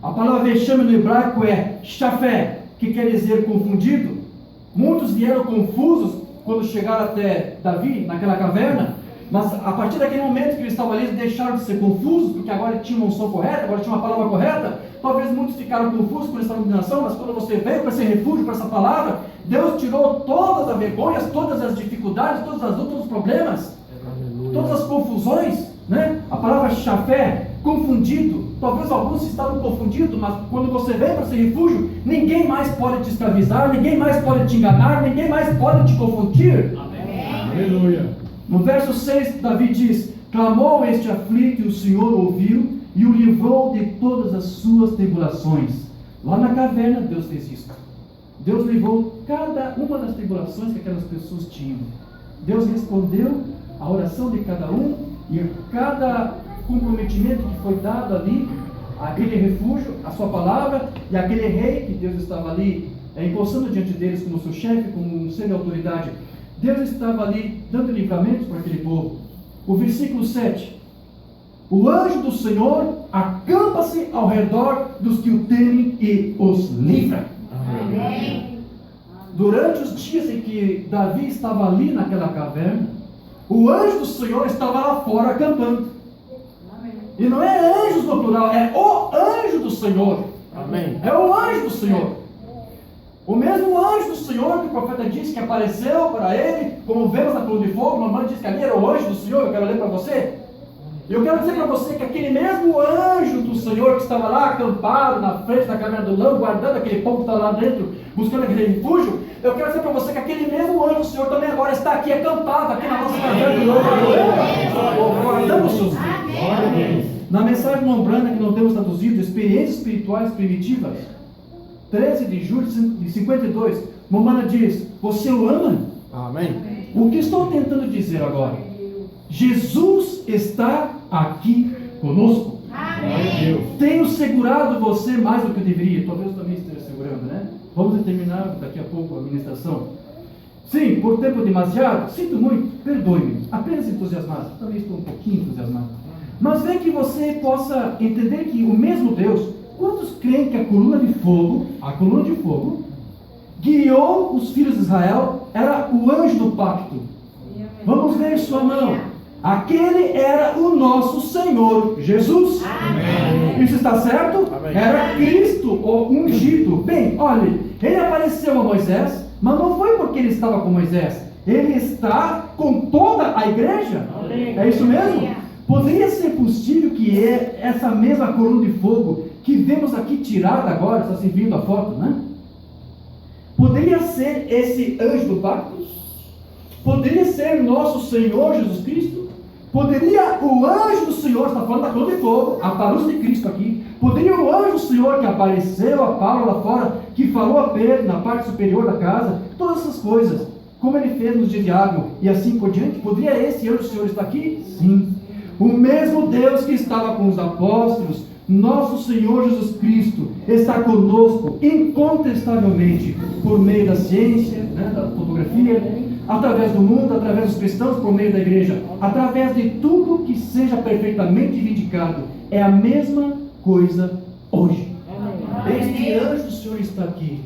A palavra vexame no hebraico é chafé, que quer dizer confundido. Muitos vieram confusos quando chegaram até Davi, naquela caverna, mas a partir daquele momento que eles estavam ali, eles deixaram de ser confusos, porque agora tinha uma unção correta, agora tinha uma palavra correta. Talvez muitos ficaram confusos por essa iluminação, mas quando você veio para esse refúgio, para essa palavra, Deus tirou todas as vergonhas, todas as dificuldades, todas as lutas, os problemas, todas as confusões, né? A palavra chafé, confundido. Talvez alguns estavam confundidos, mas quando você vem para esse refúgio, ninguém mais pode te escravizar, ninguém mais pode te enganar, ninguém mais pode te confundir.
Amém.
Aleluia. No verso 6, Davi diz: clamou este aflito e o Senhor ouviu e o livrou de todas as suas tribulações. Lá na caverna, Deus fez isso. Deus livrou cada uma das tribulações que aquelas pessoas tinham. Deus respondeu a oração de cada um, e cada comprometimento que foi dado ali, aquele refúgio, a sua palavra, e aquele rei que Deus estava ali encostando diante deles como seu chefe, como um ser de autoridade. Deus estava ali dando livramentos para aquele povo. O versículo 7: o anjo do Senhor acampa-se ao redor dos que o temem e os livra.
Amém.
Durante os dias em que Davi estava ali naquela caverna, o anjo do Senhor estava lá fora acampando. E não é anjos no plural, é o anjo do Senhor.
Amém.
É o anjo do Senhor. O mesmo anjo do Senhor que o profeta disse que apareceu para ele, como vemos na coluna de fogo. Mamãe disse que ali era o anjo do Senhor. Eu quero ler para você. E eu quero dizer para você que aquele mesmo anjo do Senhor que estava lá acampado na frente da caverna do Lambo, guardando aquele povo que estava lá dentro, buscando aquele refúgio, eu quero dizer para você que aquele mesmo anjo do Senhor também agora está aqui acampado, aqui na nossa caverna do Lambo, guardando os seus filhos. Na mensagem Lombrana, que não temos traduzido, Experiências Espirituais Primitivas, 13 de julho de 52, Momana diz: você o ama?
Amém.
O que estou tentando dizer agora? Jesus está aqui conosco.
Amém.
Tenho segurado você mais do que eu deveria. Talvez eu também esteja segurando, né? Vamos terminar daqui a pouco a ministração. Sim, por tempo demasiado, sinto muito, perdoe-me. Apenas entusiasmado. Também estou um pouquinho entusiasmado. Mas vem que você possa entender que o mesmo Deus, quantos creem que a coluna de fogo, guiou os filhos de Israel, era o anjo do pacto. Vamos ver sua mão. Aquele era o nosso Senhor Jesus.
Amém.
Isso está certo?
Amém.
Era Cristo, o ungido. Bem, olha, ele apareceu a Moisés, mas não foi porque ele estava com Moisés. Ele está com toda a igreja.
Amém.
É isso mesmo? Poderia ser possível que essa mesma coluna de fogo que vemos aqui tirada agora, está se vindo a foto, né? Poderia ser esse anjo do pacto? Poderia ser nosso Senhor Jesus Cristo? Poderia o anjo do Senhor, está falando da coluna de fogo, a luz de Cristo aqui, poderia o anjo do Senhor que apareceu a Paulo lá fora, que falou a Pedro na parte superior da casa, todas essas coisas, como ele fez nos dias de Água e assim por diante, poderia esse anjo do Senhor estar aqui? Sim. O mesmo Deus que estava com os apóstolos, Nosso Senhor Jesus Cristo está conosco incontestavelmente por meio da ciência, né, da fotografia, através do mundo, através dos cristãos, por meio da igreja, através de tudo que seja perfeitamente vindicado. É a mesma coisa hoje. Este anjo do Senhor está aqui,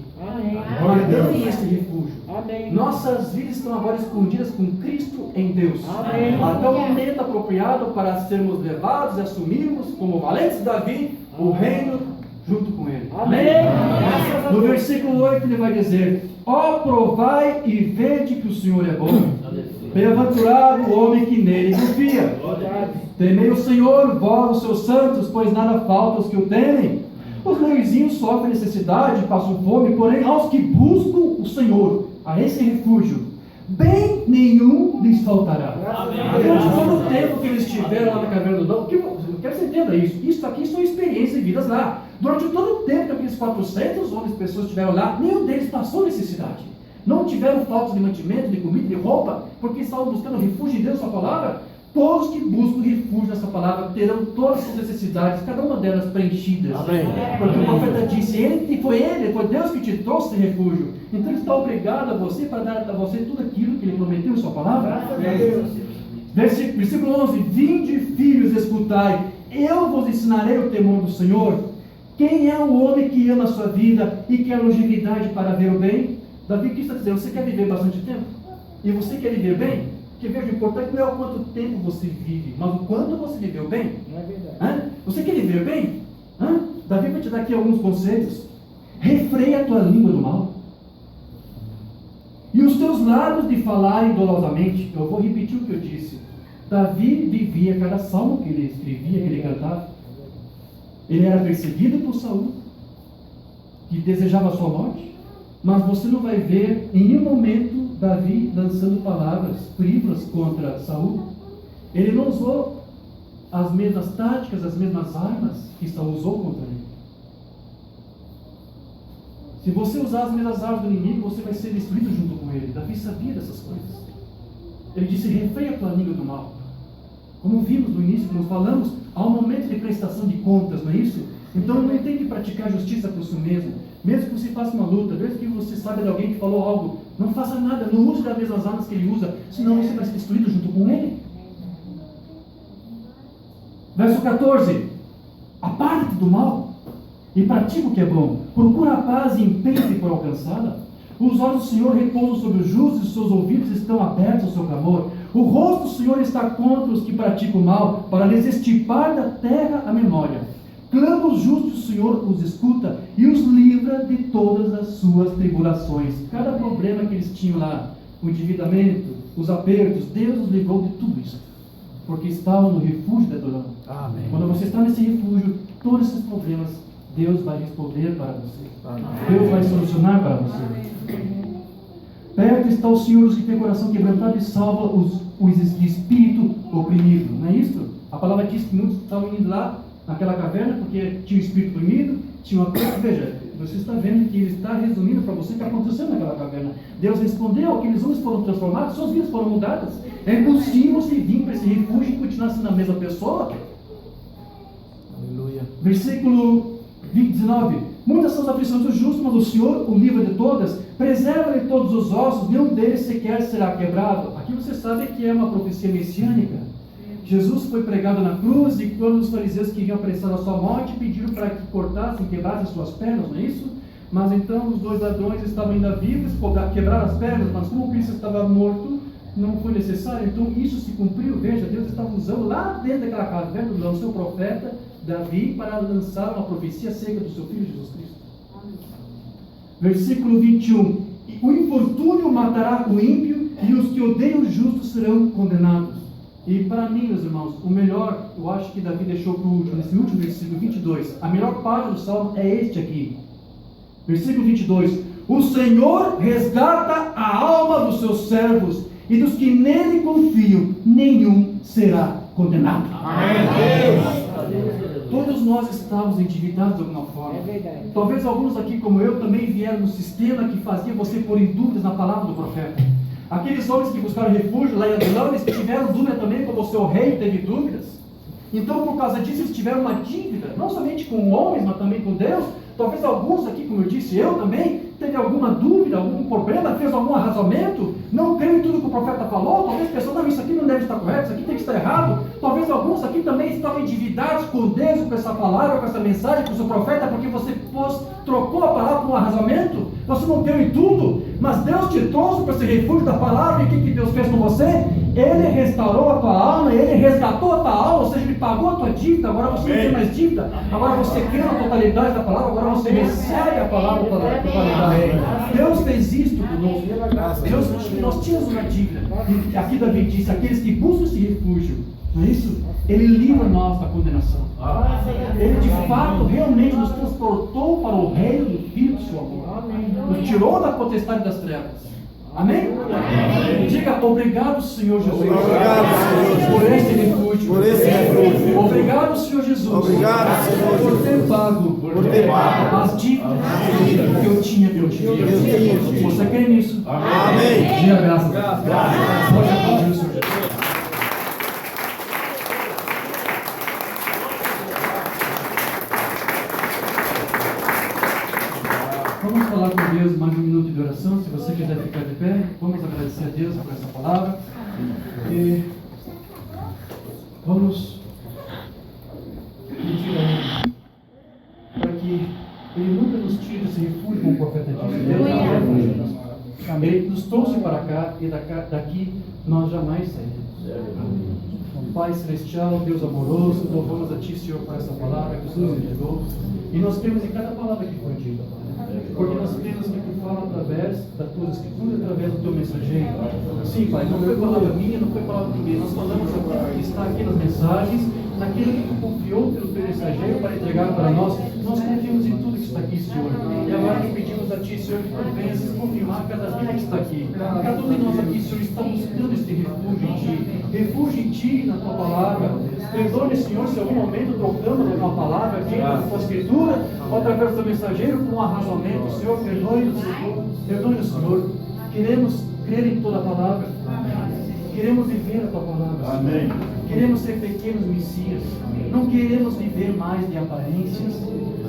guardando este refúgio. Nossas vidas estão agora escondidas com Cristo em Deus. Até o momento apropriado para sermos levados e assumirmos, como valentes de Davi, o reino junto com ele. No versículo 8 ele vai dizer: ó, provai e vede que o Senhor é bom. Bem-aventurado o homem que nele confia. Temei o Senhor, vós os seus santos, pois nada falta aos que o temem. Os leõezinhos sofrem necessidade, passam fome, porém aos que buscam o Senhor, a esse refúgio, bem nenhum lhes faltará. Durante todo o tempo que eles estiveram lá na caverna do Adão, eu quero que você entenda isso. Isso aqui são experiências vividas lá. Durante todo o tempo que aqueles 400 homens, pessoas estiveram lá, nenhum deles passou necessidade. Não tiveram falta de mantimento, de comida, de roupa, porque estavam buscando refúgio em Deus, sua palavra. Todos que buscam refúgio nessa palavra terão todas as necessidades, cada uma delas preenchidas. Porque o profeta disse: foi Deus que te trouxe esse refúgio. Então ele está obrigado a você para dar a você tudo aquilo que ele prometeu em sua palavra. Versículo 11: vinde, filhos, escutai, eu vos ensinarei o temor do Senhor. Quem é o homem que ama a sua vida e quer longevidade para ver o bem? Davi, o que está dizendo? Você quer viver bastante tempo? E você quer viver bem? Porque veja, o importante não é o quanto tempo você vive, mas o quanto você viveu bem.
Não é verdade.
Você quer viver bem? Davi vai te dar aqui alguns conselhos. Refreia a tua língua do mal, e os teus lábios de falarem dolosamente. Eu vou repetir o que eu disse. Davi vivia cada salmo que ele escrevia, que ele cantava. Ele era perseguido por Saul, que desejava a sua morte, mas você não vai ver em nenhum momento Davi lançando palavras frívolas contra Saul. Ele não usou as mesmas táticas, as mesmas armas que Saul usou contra ele. Se você usar as mesmas armas do inimigo, você vai ser destruído junto com ele. Davi sabia dessas coisas. Ele disse: refreia a tua língua do mal. Como vimos no início, como falamos, há um momento de prestação de contas, não é isso? Então não tem que praticar justiça por si mesmo. Mesmo que você faça uma luta, mesmo que você saiba de alguém que falou algo, não faça nada, não use das mesmas armas que ele usa, senão você vai ser destruído junto com ele. Verso 14: aparte-te do mal e pratica o que é bom, procura a paz e empenha-te por alcançá-la. Os olhos do Senhor repousam sobre os justos e os seus ouvidos estão abertos ao seu clamor. O rosto do Senhor está contra os que praticam o mal, para lhes extirpar da terra a memória. Clama os justos, o Senhor os escuta e os livra de todas as suas tribulações. Cada problema que eles tinham lá, o endividamento, os apertos, Deus os livrou de tudo isso, porque estavam no refúgio de Adorão. Amém. Quando você está nesse refúgio, todos esses problemas, Deus vai responder para você. Amém. Deus vai solucionar para você. Amém. Perto está o Senhor, os que têm coração quebrantado, e salva os de espírito oprimido. Não é isso? A palavra diz que muitos estavam indo lá naquela caverna porque tinha o espírito oprimido, tinha uma coisa. Veja, você está vendo que ele está resumindo para você o que aconteceu naquela caverna. Deus respondeu, aqueles homens foram transformados, suas vidas foram mudadas. É impossível você vir para esse refúgio e continuar sendo a mesma pessoa. Aleluia. Versículo 19: muitas são as aflições do justo, mas o Senhor o livra de todas. Preserva-lhe todos os ossos, nenhum deles sequer será quebrado. Aqui você sabe que é uma profecia messiânica. Jesus foi pregado na cruz, e quando os fariseus queriam apressar a sua morte, pediram para que cortassem, quebrassem suas pernas, não é isso? Mas então os dois ladrões estavam ainda vivos, quebraram as pernas, mas como Cristo estava morto, não foi necessário. Então isso se cumpriu. Veja, Deus estava usando lá dentro daquela caverna do seu profeta Davi para lançar uma profecia acerca do seu filho Jesus Cristo. Versículo 21: o infortúnio matará o ímpio, e os que odeiam o justo serão condenados. E para mim, meus irmãos, o melhor, eu acho que Davi deixou para o último, nesse último versículo 22, a melhor parte do salmo é este aqui. Versículo 22: o Senhor resgata a alma dos seus servos, e dos que nele confiam, nenhum será condenado. Amém. Todos nós estávamos endividados de alguma forma.
É verdade.
Talvez alguns aqui, como eu, também vieram no sistema que fazia você pôr em dúvidas na palavra do profeta. Aqueles homens que buscaram refúgio lá em Adulão, eles tiveram dúvida também, como o seu rei teve dúvidas. Então, por causa disso, eles tiveram uma dívida, não somente com homens, mas também com Deus. Talvez alguns aqui, como eu disse, eu também, teve alguma dúvida, algum problema, fez algum arrasamento, não creu em tudo que o profeta falou, talvez pensou, não, isso aqui não deve estar correto, isso aqui tem que estar errado. Talvez alguns aqui também estavam endividados com Deus, com essa palavra, com essa mensagem, com o seu profeta, porque você trocou a palavra por um arrasamento, você não creu em tudo, mas Deus te trouxe para esse refúgio da palavra, e o que Deus fez com você? Ele restaurou a tua alma, Ele resgatou a tua alma, ou seja, Ele pagou a tua dívida, agora você não tem mais dívida, agora você crê na totalidade da palavra, agora você recebe a palavra da totalidade. Deus fez isto conosco. Nós tínhamos uma dívida. E aqui Davi disse, aqueles que buscam esse refúgio, não é isso? Ele livra nós da condenação. Ele de fato realmente nos transportou para o reino do Filho do seu amor. Nos tirou da potestade das trevas. Amém? Diga, obrigado, Senhor Jesus.
Obrigado, Senhor Jesus.
Por esse refúgio.
Por esse refúgio.
Obrigado, Senhor Jesus.
Obrigado, Senhor
Por ter pago.
Por ter pago
as dívidas que eu tinha contigo. Você crê nisso?
Amém.
Diga graças a Deus. Pode aplaudir o Senhor Jesus. Vamos falar com Deus mais um minuto de oração. Se você quiser ficar de pé, vamos agradecer a Deus por essa palavra. E vamos pedir a Ele para que Ele nunca nos tire desse refúgio, como o profeta disse. Ele nos trouxe para cá e daqui nós jamais sairemos. Pai Celestial, Deus amoroso, louvamos a Ti, Senhor, por essa palavra que o Senhor nos entregou. E nós cremos em cada palavra que foi dita, porque nós cremos que Tu fala através das Tuas Escrituras, através do Teu mensageiro. Sim, Pai, não foi palavra minha, não foi palavra de ninguém. Nós falamos aquilo que está aqui nas mensagens, naquilo que Tu confiou pelo Teu mensageiro para entregar para nós. Nós confiamos em tudo que está aqui, Senhor. E agora que pedimos a Ti, Senhor, que Tu venhas confirmar cada vida que está aqui. Cada um de nós aqui, Senhor, está buscando este refúgio em Ti. Refúgio em Ti, na Tua palavra. Perdoe, Senhor, se em algum momento trocamos uma palavra aqui na Tua Escritura, ou através do Teu mensageiro, com um arrasamento. Senhor, perdoe-nos, Senhor. Perdoe-nos, Senhor. Queremos crer em Toda a palavra. Queremos viver a Tua palavra.
Amém.
Queremos ser pequenos messias. Não queremos viver mais de aparências.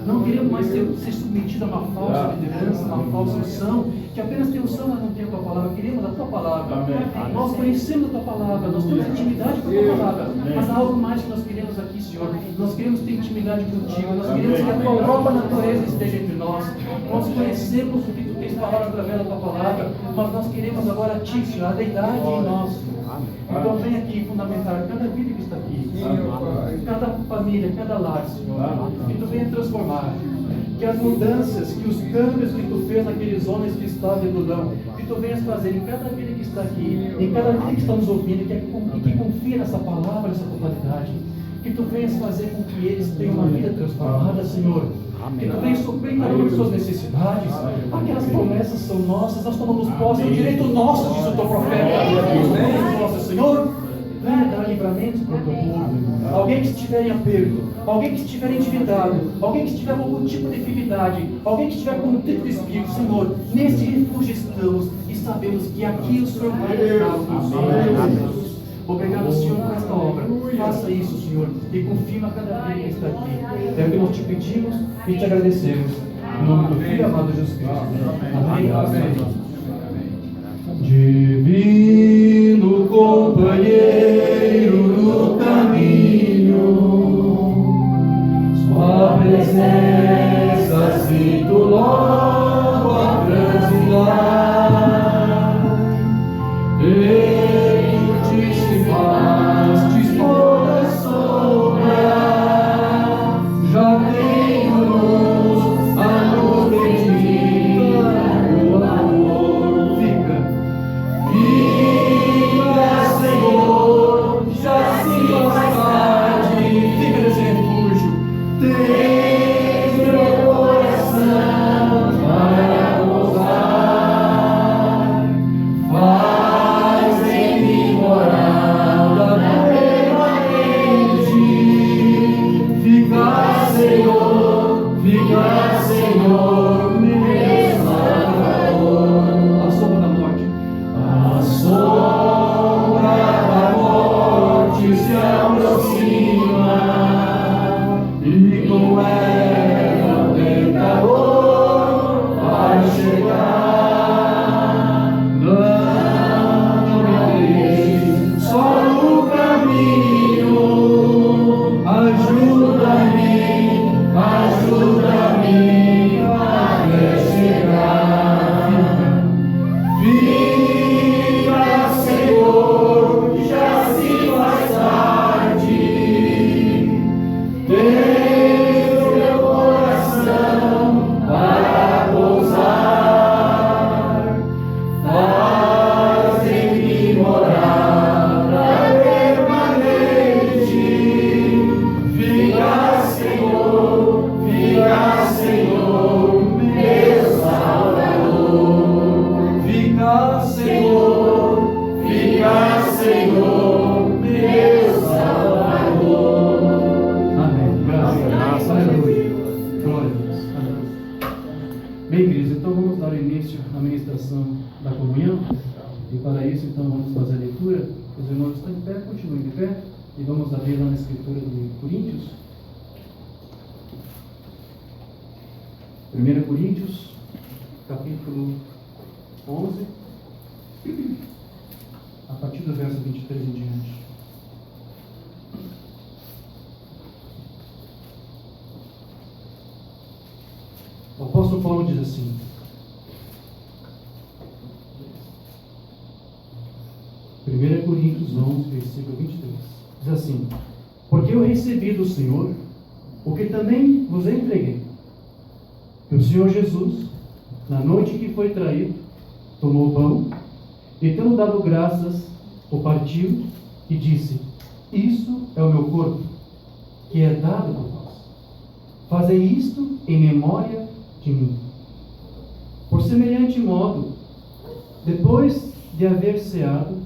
Não queremos mais ser submetidos a uma falsa liderança, uma falsa unção, que apenas tem unção, mas não tem a Tua palavra. Queremos a Tua palavra.
Amém.
Nós conhecemos a Tua palavra, nós temos intimidade com a Tua palavra. Mas há algo mais que nós queremos aqui, Senhor. Nós queremos ter intimidade contigo. Nós queremos que a Tua própria natureza esteja entre nós. Nós conhecemos o que Tu tens falado através da Tua palavra, mas nós queremos agora a Ti, Senhor, a deidade em nós. Então vem aqui fundamentar cada vida que está aqui, cada família, cada lar, Senhor, que Tu venha transformar, que as mudanças, que os câmbios que Tu fez naqueles homens que estavam em Dodão, que Tu venhas fazer em cada vida que está aqui, em cada vida que está nos ouvindo, e que confia nessa palavra, nessa totalidade, que Tu venhas fazer com que eles tenham uma vida transformada, Senhor. Que Tu venhas suprir cada uma de suas necessidades. Aquelas promessas são nossas, nós tomamos posse, é um direito nosso, diz o Teu profeta. Nosso Senhor, venha dar livramentos para o Teu povo. Alguém que estiver em aperto, alguém que estiver endividado, alguém que estiver com algum tipo de dificuldade, alguém que estiver com um tipo de espírito, Senhor, nesse refúgio estamos e sabemos que aqui o Senhor vai nos. Obrigado, Senhor, por esta obra. Faça isso, Senhor, e confirma cada vida que está aqui. É o que nós te pedimos e te agradecemos. Em nome do Filho amado Jesus Cristo. Amém. Amém. Divino companheiro no caminho, sua presença sinto logo a transitar. Mas dispor da sombra, já tenho luz, a luz bendita do amor. Fica, Senhor.
dar início à ministração da comunhão. E para isso, então, vamos fazer a leitura. Os irmãos estão de pé, continuem de pé. E vamos abrir lá na Escritura de Coríntios. 1 Coríntios, capítulo 11, a partir do verso 23 em diante. O apóstolo Paulo diz assim: Primeira Coríntios 11, versículo 23, diz assim: Porque eu recebi do Senhor o que também vos entreguei, que o Senhor Jesus, na noite que foi traído, tomou o pão e, tendo dado graças, o partiu e disse: Isso é o meu corpo, que é dado por vós. Fazei isto em memória de mim. Por semelhante modo, depois de haver ceado,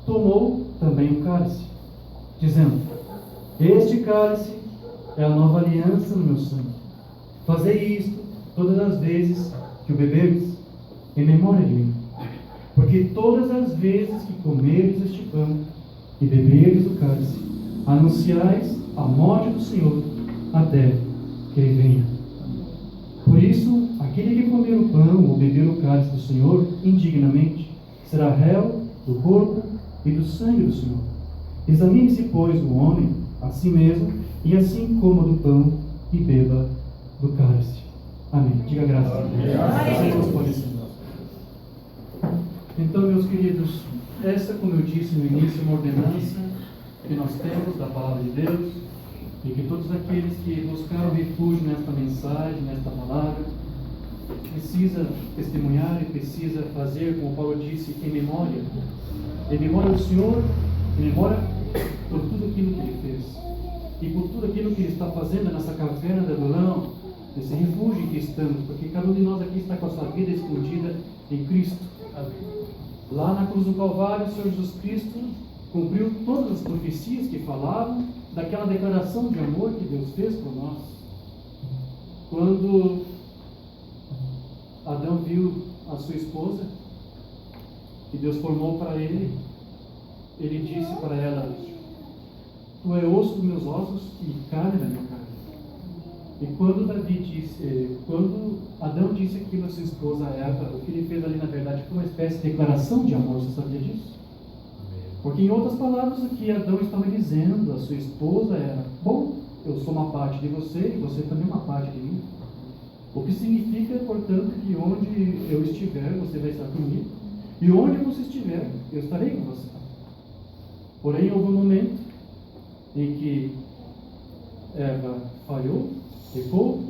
tomou também o cálice, dizendo: Este cálice é a nova aliança no meu sangue. Fazei isto todas as vezes que o beberdes, em memória de mim. Porque todas as vezes que comerdes este pão e beberdes o cálice, anunciais a morte do Senhor até que Ele venha. Por isso, aquele que comer o pão ou beber o cálice do Senhor indignamente será réu do corpo e do sangue do Senhor. Examine-se, pois, o homem a si mesmo, e assim coma do pão e beba do cálice. Amém. Diga graças a Deus. Senhor, pode ser. Então, meus queridos, essa, como eu disse no início, é uma ordenança que nós temos da palavra de Deus, e que todos aqueles que buscaram refúgio nesta mensagem, nesta palavra, precisa testemunhar e precisa fazer, como Paulo disse, em memória do Senhor, em memória por tudo aquilo que Ele fez, e por tudo aquilo que Ele está fazendo nessa caverna de Adulão, nesse refúgio em que estamos, porque cada um de nós aqui está com a sua vida escondida em Cristo. Lá na cruz do Calvário, o Senhor Jesus Cristo cumpriu todas as profecias que falavam daquela declaração de amor que Deus fez por nós. Quando Adão viu a sua esposa, que Deus formou para ele, ele disse para ela: Tu é osso dos meus ossos e carne da minha carne. E quando Adão disse aquilo à sua esposa Eva, o que ele fez ali na verdade foi uma espécie de declaração de amor. Você sabia disso? Porque em outras palavras, o que Adão estava dizendo à sua esposa era: bom, eu sou uma parte de você e você também é uma parte de mim. O que significa, portanto, que onde eu estiver, você vai estar comigo, e onde você estiver, eu estarei com você. Porém, houve um momento em que Eva falhou, pecou,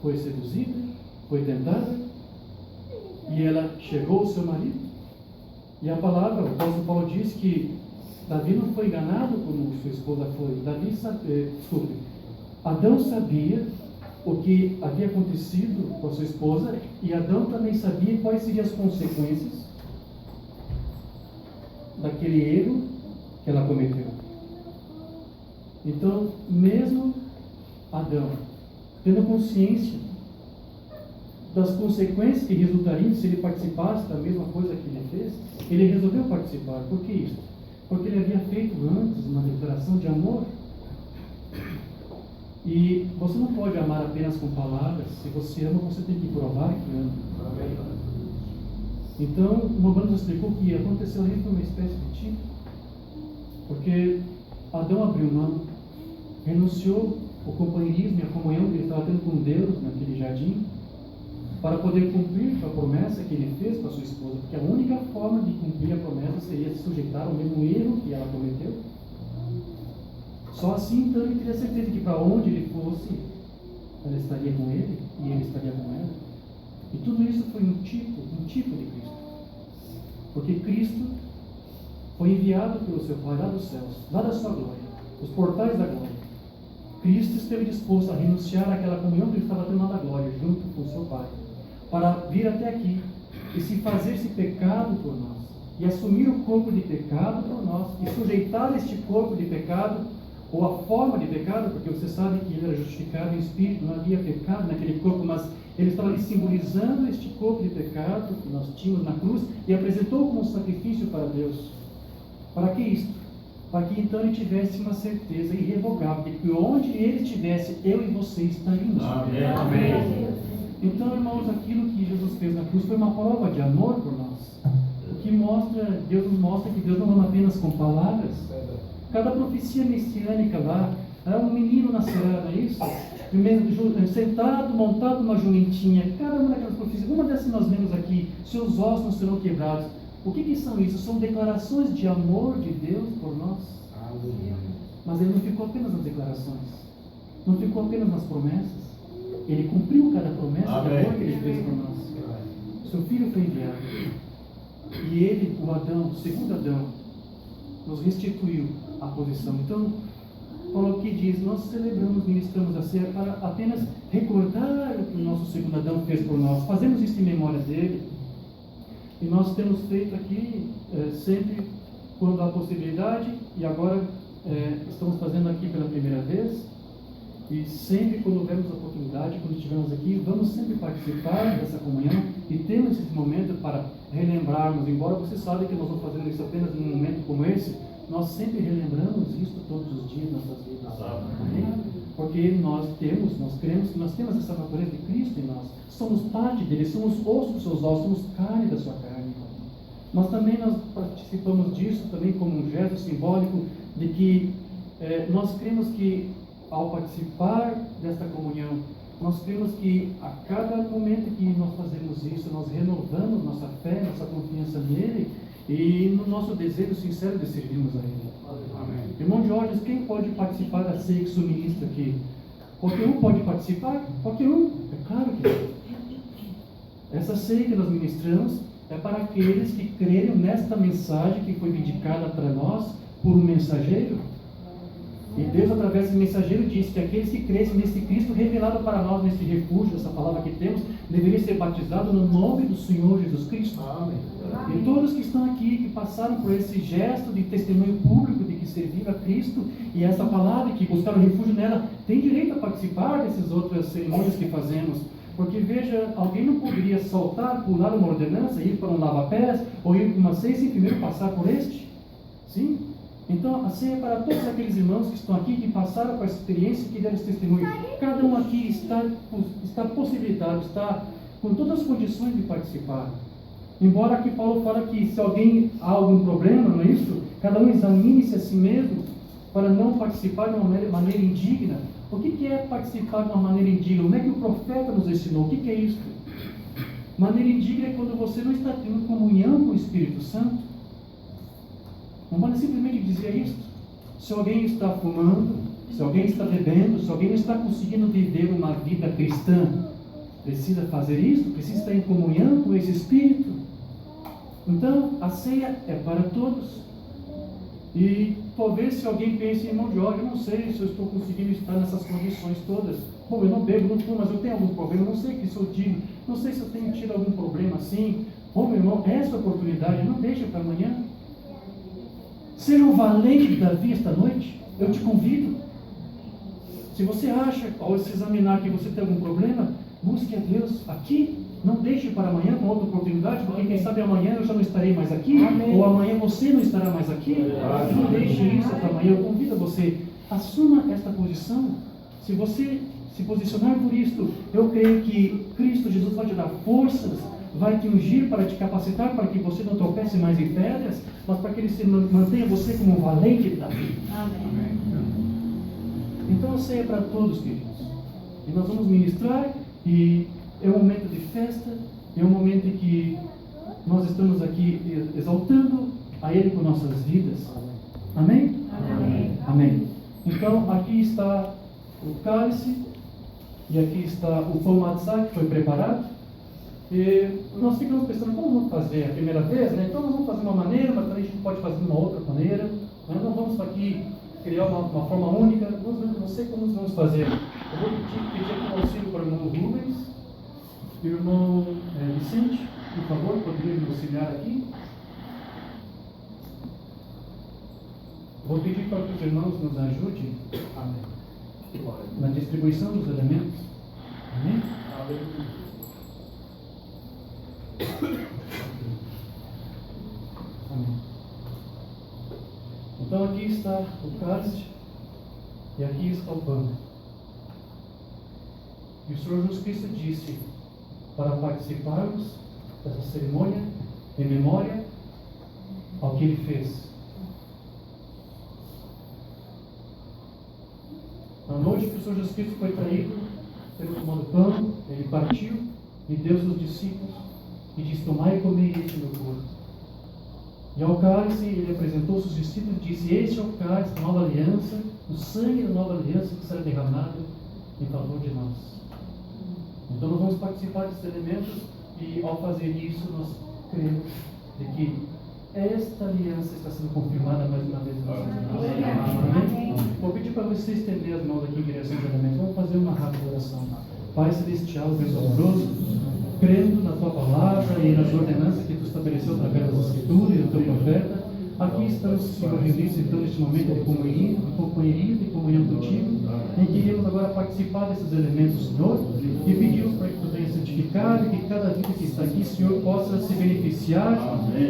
foi seduzida, foi tentada, e ela chegou ao seu marido. E a palavra, o apóstolo Paulo diz que Davi não foi enganado como sua esposa foi. Adão sabia o que havia acontecido com a sua esposa, e Adão também sabia quais seriam as consequências daquele erro que ela cometeu. Então, mesmo Adão tendo consciência das consequências que resultariam se ele participasse da mesma coisa que ele fez, ele resolveu participar. Por que isso? Porque ele havia feito antes uma declaração de amor. E você não pode amar apenas com palavras. Se você ama, você tem que provar que ama. Então, o Mobano nos explicou que aconteceu ali foi uma espécie de tipo, porque Adão abriu mão, renunciou ao companheirismo e à comunhão que ele estava tendo com Deus naquele jardim, para poder cumprir a promessa que ele fez com a sua esposa, porque a única forma de cumprir a promessa seria se sujeitar ao mesmo erro que ela cometeu. Só assim, então, ele teria certeza que para onde ele fosse, ela estaria com ele e ele estaria com ela. E tudo isso foi um tipo de Cristo. Porque Cristo foi enviado pelo seu Pai lá dos céus, lá da sua glória, os portais da glória. Cristo esteve disposto a renunciar àquela comunhão que ele estava tendo lá da glória, junto com o seu Pai, para vir até aqui e se fazer-se pecado por nós, e assumir o corpo de pecado por nós, e sujeitar este corpo de pecado, ou a forma de pecado, porque você sabe que ele era justificado em espírito, não havia pecado naquele corpo, mas
Ele estava ali simbolizando este corpo de pecado que nós tínhamos na cruz e apresentou como um sacrifício para Deus. Para que isto? Para que então ele tivesse uma certeza irrevogável de que onde ele estivesse, eu e você estaríamos.
Amém. Amém.
Então, irmãos, aquilo que Jesus fez na cruz foi uma prova de amor por nós. O que mostra, Deus nos mostra que Deus não ama apenas com palavras. Cada profecia messiânica lá, um menino nascerá, não é isso? Sentado, montado numa jumentinha. Cada uma daquelas profecias, uma dessas nós vemos aqui, seus ossos não serão quebrados. O que são isso? São declarações de amor de Deus por nós. Mas ele não ficou apenas nas declarações, não ficou apenas nas promessas. Ele cumpriu cada promessa de amor que ele fez por nós. Seu filho foi enviado. E ele, o Adão, o segundo Adão, nos restituiu a posição. Então, Paulo aqui diz, nós celebramos, ministramos a ceia para apenas recordar o que o nosso segundo Adão fez por nós. Fazemos isso em memória dele. E nós temos feito aqui sempre quando há possibilidade, e agora estamos fazendo aqui pela primeira vez. E sempre quando houvermos a oportunidade, quando estivermos aqui, vamos sempre participar dessa comunhão e temos esse momento para relembrarmos. Embora você saiba que nós não fazemos isso apenas num momento como esse, nós sempre relembramos isso todos os dias nas nossas vidas. Amém? Porque nós cremos que nós temos essa natureza de Cristo em nós. Somos parte dele, somos osso dos seus ossos, somos carne da sua carne. Mas também nós participamos disso também como um gesto simbólico de que nós cremos que ao participar desta comunhão, nós cremos que a cada momento que nós fazemos isso, nós renovamos nossa fé, nossa confiança nele e no nosso desejo sincero de servirmos a ele. Amém. Irmão Jorge, quem pode participar da ceia que suministra aqui? Qualquer um pode participar? Qualquer um? É claro que sim. Essa ceia que nós ministramos é para aqueles que creram nesta mensagem que foi indicada para nós por um mensageiro. E Deus, através desse mensageiro, disse que aqueles que crescem nesse Cristo revelado para nós, nesse refúgio, essa palavra que temos, deveriam ser batizados no nome do Senhor Jesus Cristo. Amém. E todos que estão aqui, que passaram por esse gesto de testemunho público, de que serviram a Cristo, e essa palavra, que buscaram refúgio nela, têm direito a participar dessas outras cerimônias que fazemos. Porque veja, alguém não poderia saltar, pular uma ordenança, ir para um lava-pés, ou ir para uma ceia sem primeiro passar por este. Sim? Então, a ceia é para todos aqueles irmãos que estão aqui, que passaram por essa experiência e que deram esse testemunho. Cada um aqui está possibilitado, está com todas as condições de participar. Embora aqui Paulo fala que se alguém há algum problema, não é isso? Cada um examine-se a si mesmo para não participar de uma maneira indigna. O que é participar de uma maneira indigna? Como é que o profeta nos ensinou? O que é isso? Maneira indigna é quando você não está tendo comunhão com o Espírito Santo. Não pode simplesmente dizer isso. Se alguém está fumando, se alguém está bebendo, se alguém não está conseguindo viver uma vida cristã, precisa fazer isso, precisa estar em comunhão com esse Espírito. Então, a ceia é para todos. E talvez se alguém pense, irmão Jorge, eu não sei se eu estou conseguindo estar nessas condições todas. Bom, eu não bebo, não fumo, mas eu tenho alguns problemas, não sei que sou digno, não sei se eu tenho tido algum problema assim. Bom, meu irmão, essa oportunidade não deixa para amanhã. Seja um valente de Davi esta noite. Eu te convido. Se você acha, ao se examinar que você tem algum problema, busque a Deus aqui. Não deixe para amanhã com outra oportunidade, porque quem sabe amanhã eu já não estarei mais aqui. Amém. Ou amanhã você não estará mais aqui. Não deixe isso para amanhã. Eu convido a você. Assuma esta posição. Se você se posicionar por isto, eu creio que Cristo Jesus vai te dar forças, vai te ungir para te capacitar, para que você não tropece mais em pedras, mas para que Ele se mantenha você como um valente de Davi. Amém. Então a ceia é para todos, queridos. E nós vamos ministrar, e é um momento de festa, é um momento em que nós estamos aqui exaltando a Ele com nossas vidas. Amém? Amém. Amém. Então aqui está o cálice, e aqui está o pão matzá que foi preparado. E nós ficamos pensando, como vamos fazer a primeira vez, né? Então nós vamos fazer uma maneira, mas também a gente pode fazer de uma outra maneira. Nós não vamos aqui criar uma forma única. Não sei como nós vamos fazer. Eu vou pedir aqui um auxílio para o irmão Rubens e o irmão Vicente, por favor, poderiam me auxiliar aqui. Vou pedir para que os irmãos nos ajudem na distribuição dos elementos. Amém? Amém. está o cálice e aqui está o pão. E o Senhor Jesus Cristo disse para participarmos dessa cerimônia em memória ao que Ele fez. Na noite que o Senhor Jesus Cristo foi traído, tendo tomado pão, Ele partiu e deu aos seus discípulos e disse: tomai e comei, este é meu corpo. E ao cálice Ele apresentou aos seus discípulos e disse: este é o cálice da nova aliança, o sangue da nova aliança que será derramado em favor de nós. Então nós vamos participar desses elementos e ao fazer isso nós cremos de que esta aliança está sendo confirmada mais uma vez em nossas vidas. Amém? Vou pedir para você estender as mãos aqui em direção aos elementos. Vamos fazer uma rápida oração. Pai Celestial, Deus amoroso, crendo na Tua palavra e nas ordenanças que Tu estabeleceu através das Escrituras e do Teu profeta, aqui estamos, Senhor, reunidos então neste momento de companheirismo e comunhão contigo, em que iremos agora participar desses elementos, Senhor, e pedimos para que Tu venha santificar e que cada vida que está aqui, Senhor, possa se beneficiar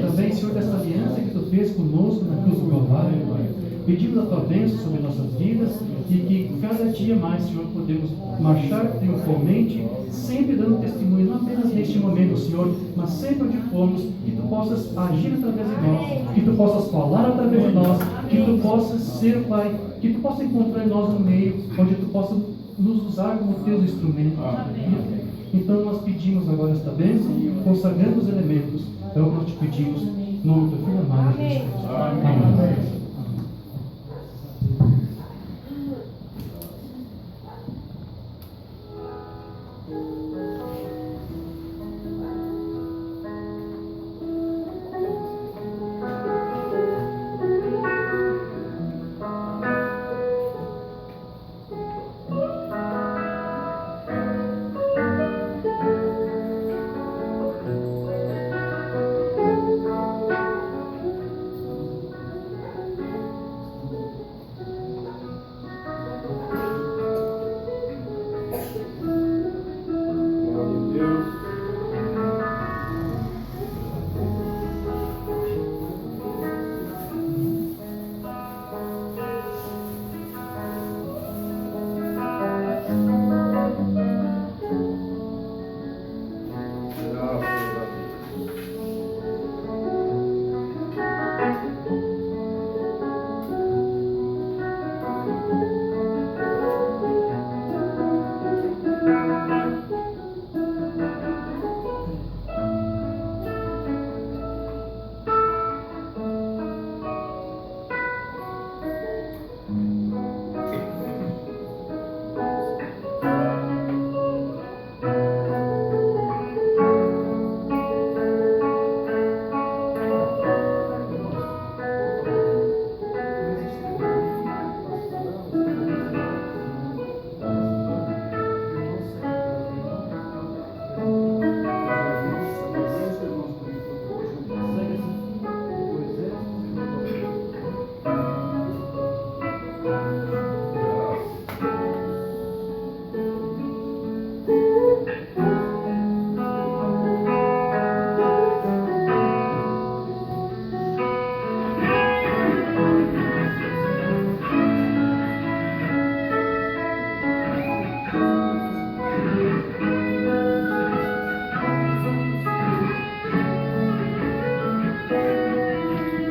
também, Senhor, dessa aliança que Tu fez conosco na cruz do Calvário, Pai. Pedimos a Tua bênção sobre nossas vidas e que cada dia mais, Senhor, podemos marchar triunfalmente, sempre dando testemunho, não apenas neste momento, Senhor, mas sempre onde formos, que Tu possas agir através de nós, que Tu possas falar através de nós, que Tu possas ser, Pai, que Tu possas encontrar em nós um meio onde Tu possas nos usar como Teus instrumentos. Então nós pedimos agora esta bênção, consagrando os elementos, é o que nós te pedimos, em nome do Teu Filho amado, Jesus Cristo. Amém.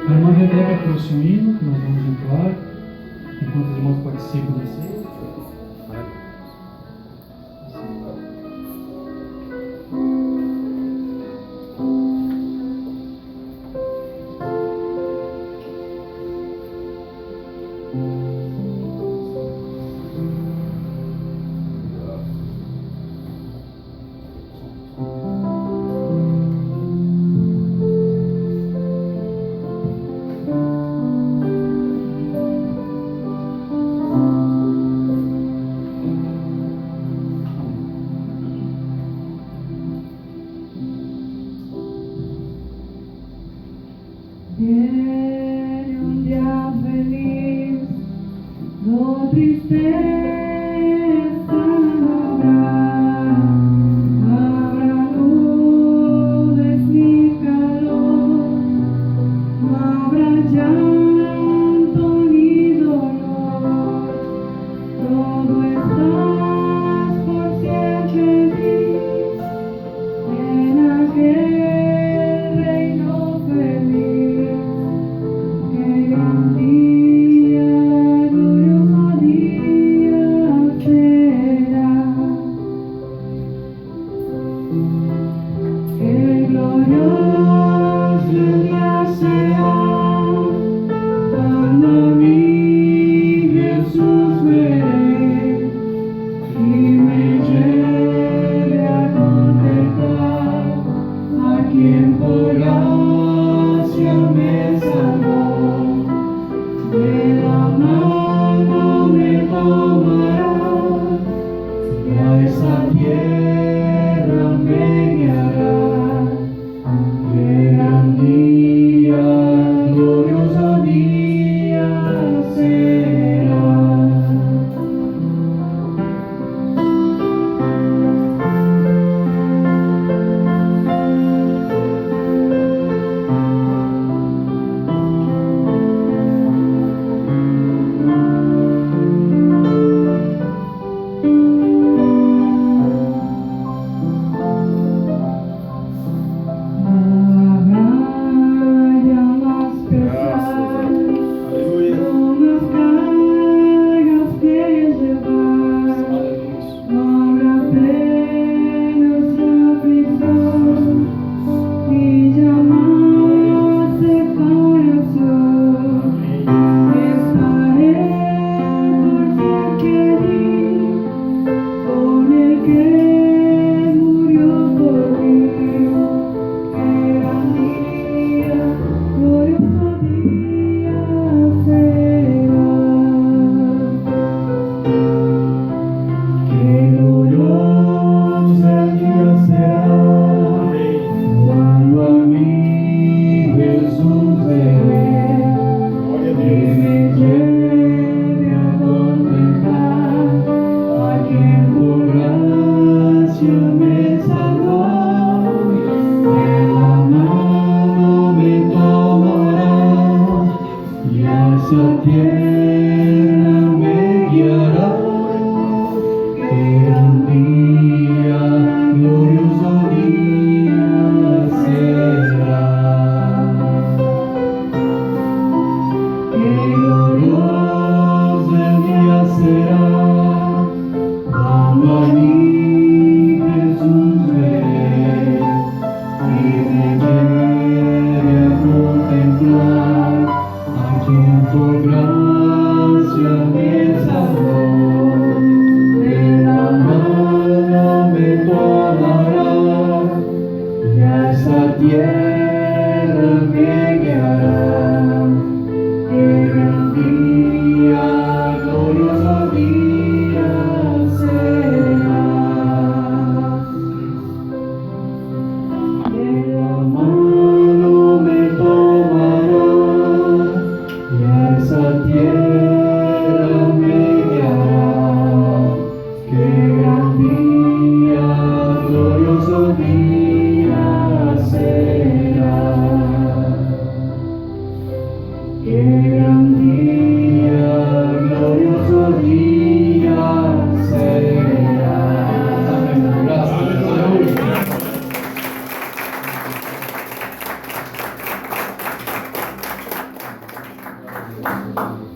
A irmã Rebeca trouxe um hino que nós vamos entoar enquanto os irmãos participam da ceia.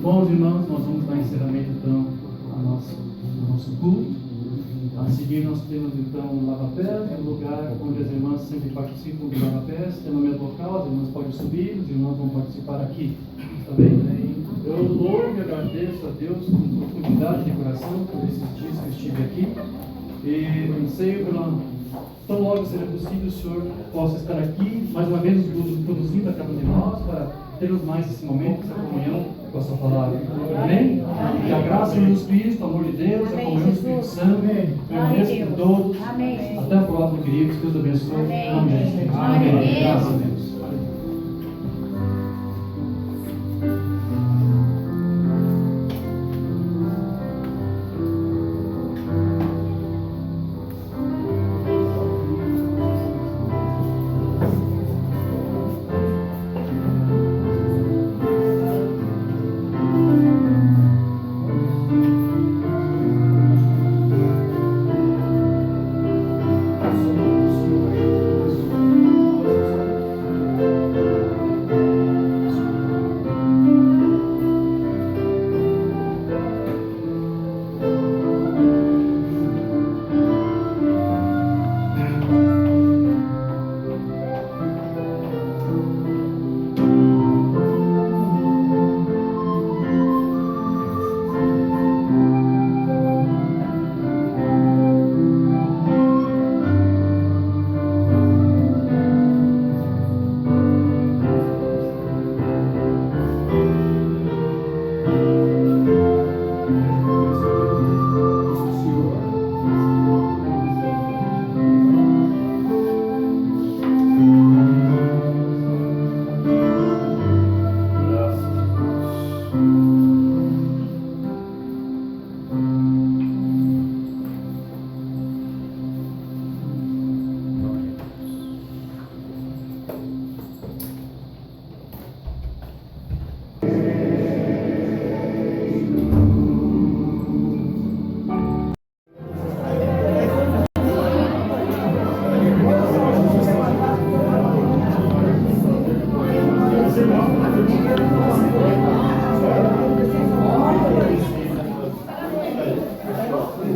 Bons irmãos, nós vamos dar encerramento então ao nosso culto. A seguir nós temos então o lava-pés, um lugar onde as irmãs sempre participam do lava-pés, tem no mesmo local, as irmãs podem subir, os irmãos vão participar aqui. Está bem? Eu louvo e agradeço a Deus com profundidade de coração por esses dias que eu estive aqui e anseio pela tão logo seja possível o Senhor possa estar aqui mais uma vez nos produzindo a cada um de nós para termos mais esse momento, essa comunhão com a sua palavra. Amém? Que a graça de Jesus Cristo, o amor de Deus, a comunhão do Espírito Santo, permaneça com todos. Até a próxima, queridos. Deus abençoe. Amém. Amém. Graças a Deus.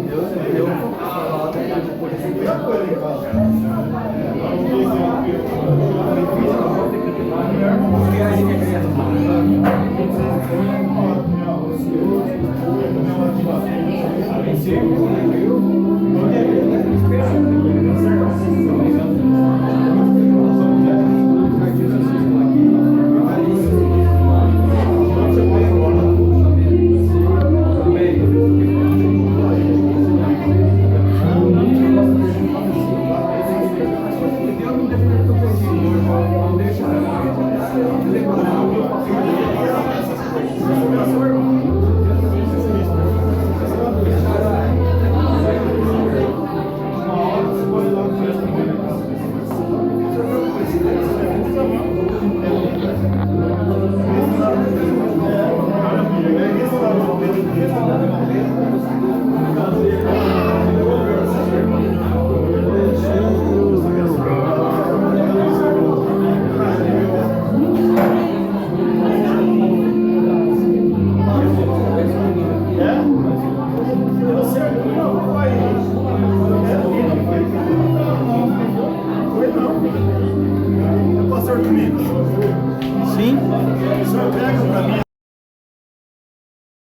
Deus me deu falar de coisa em casa.
Sim.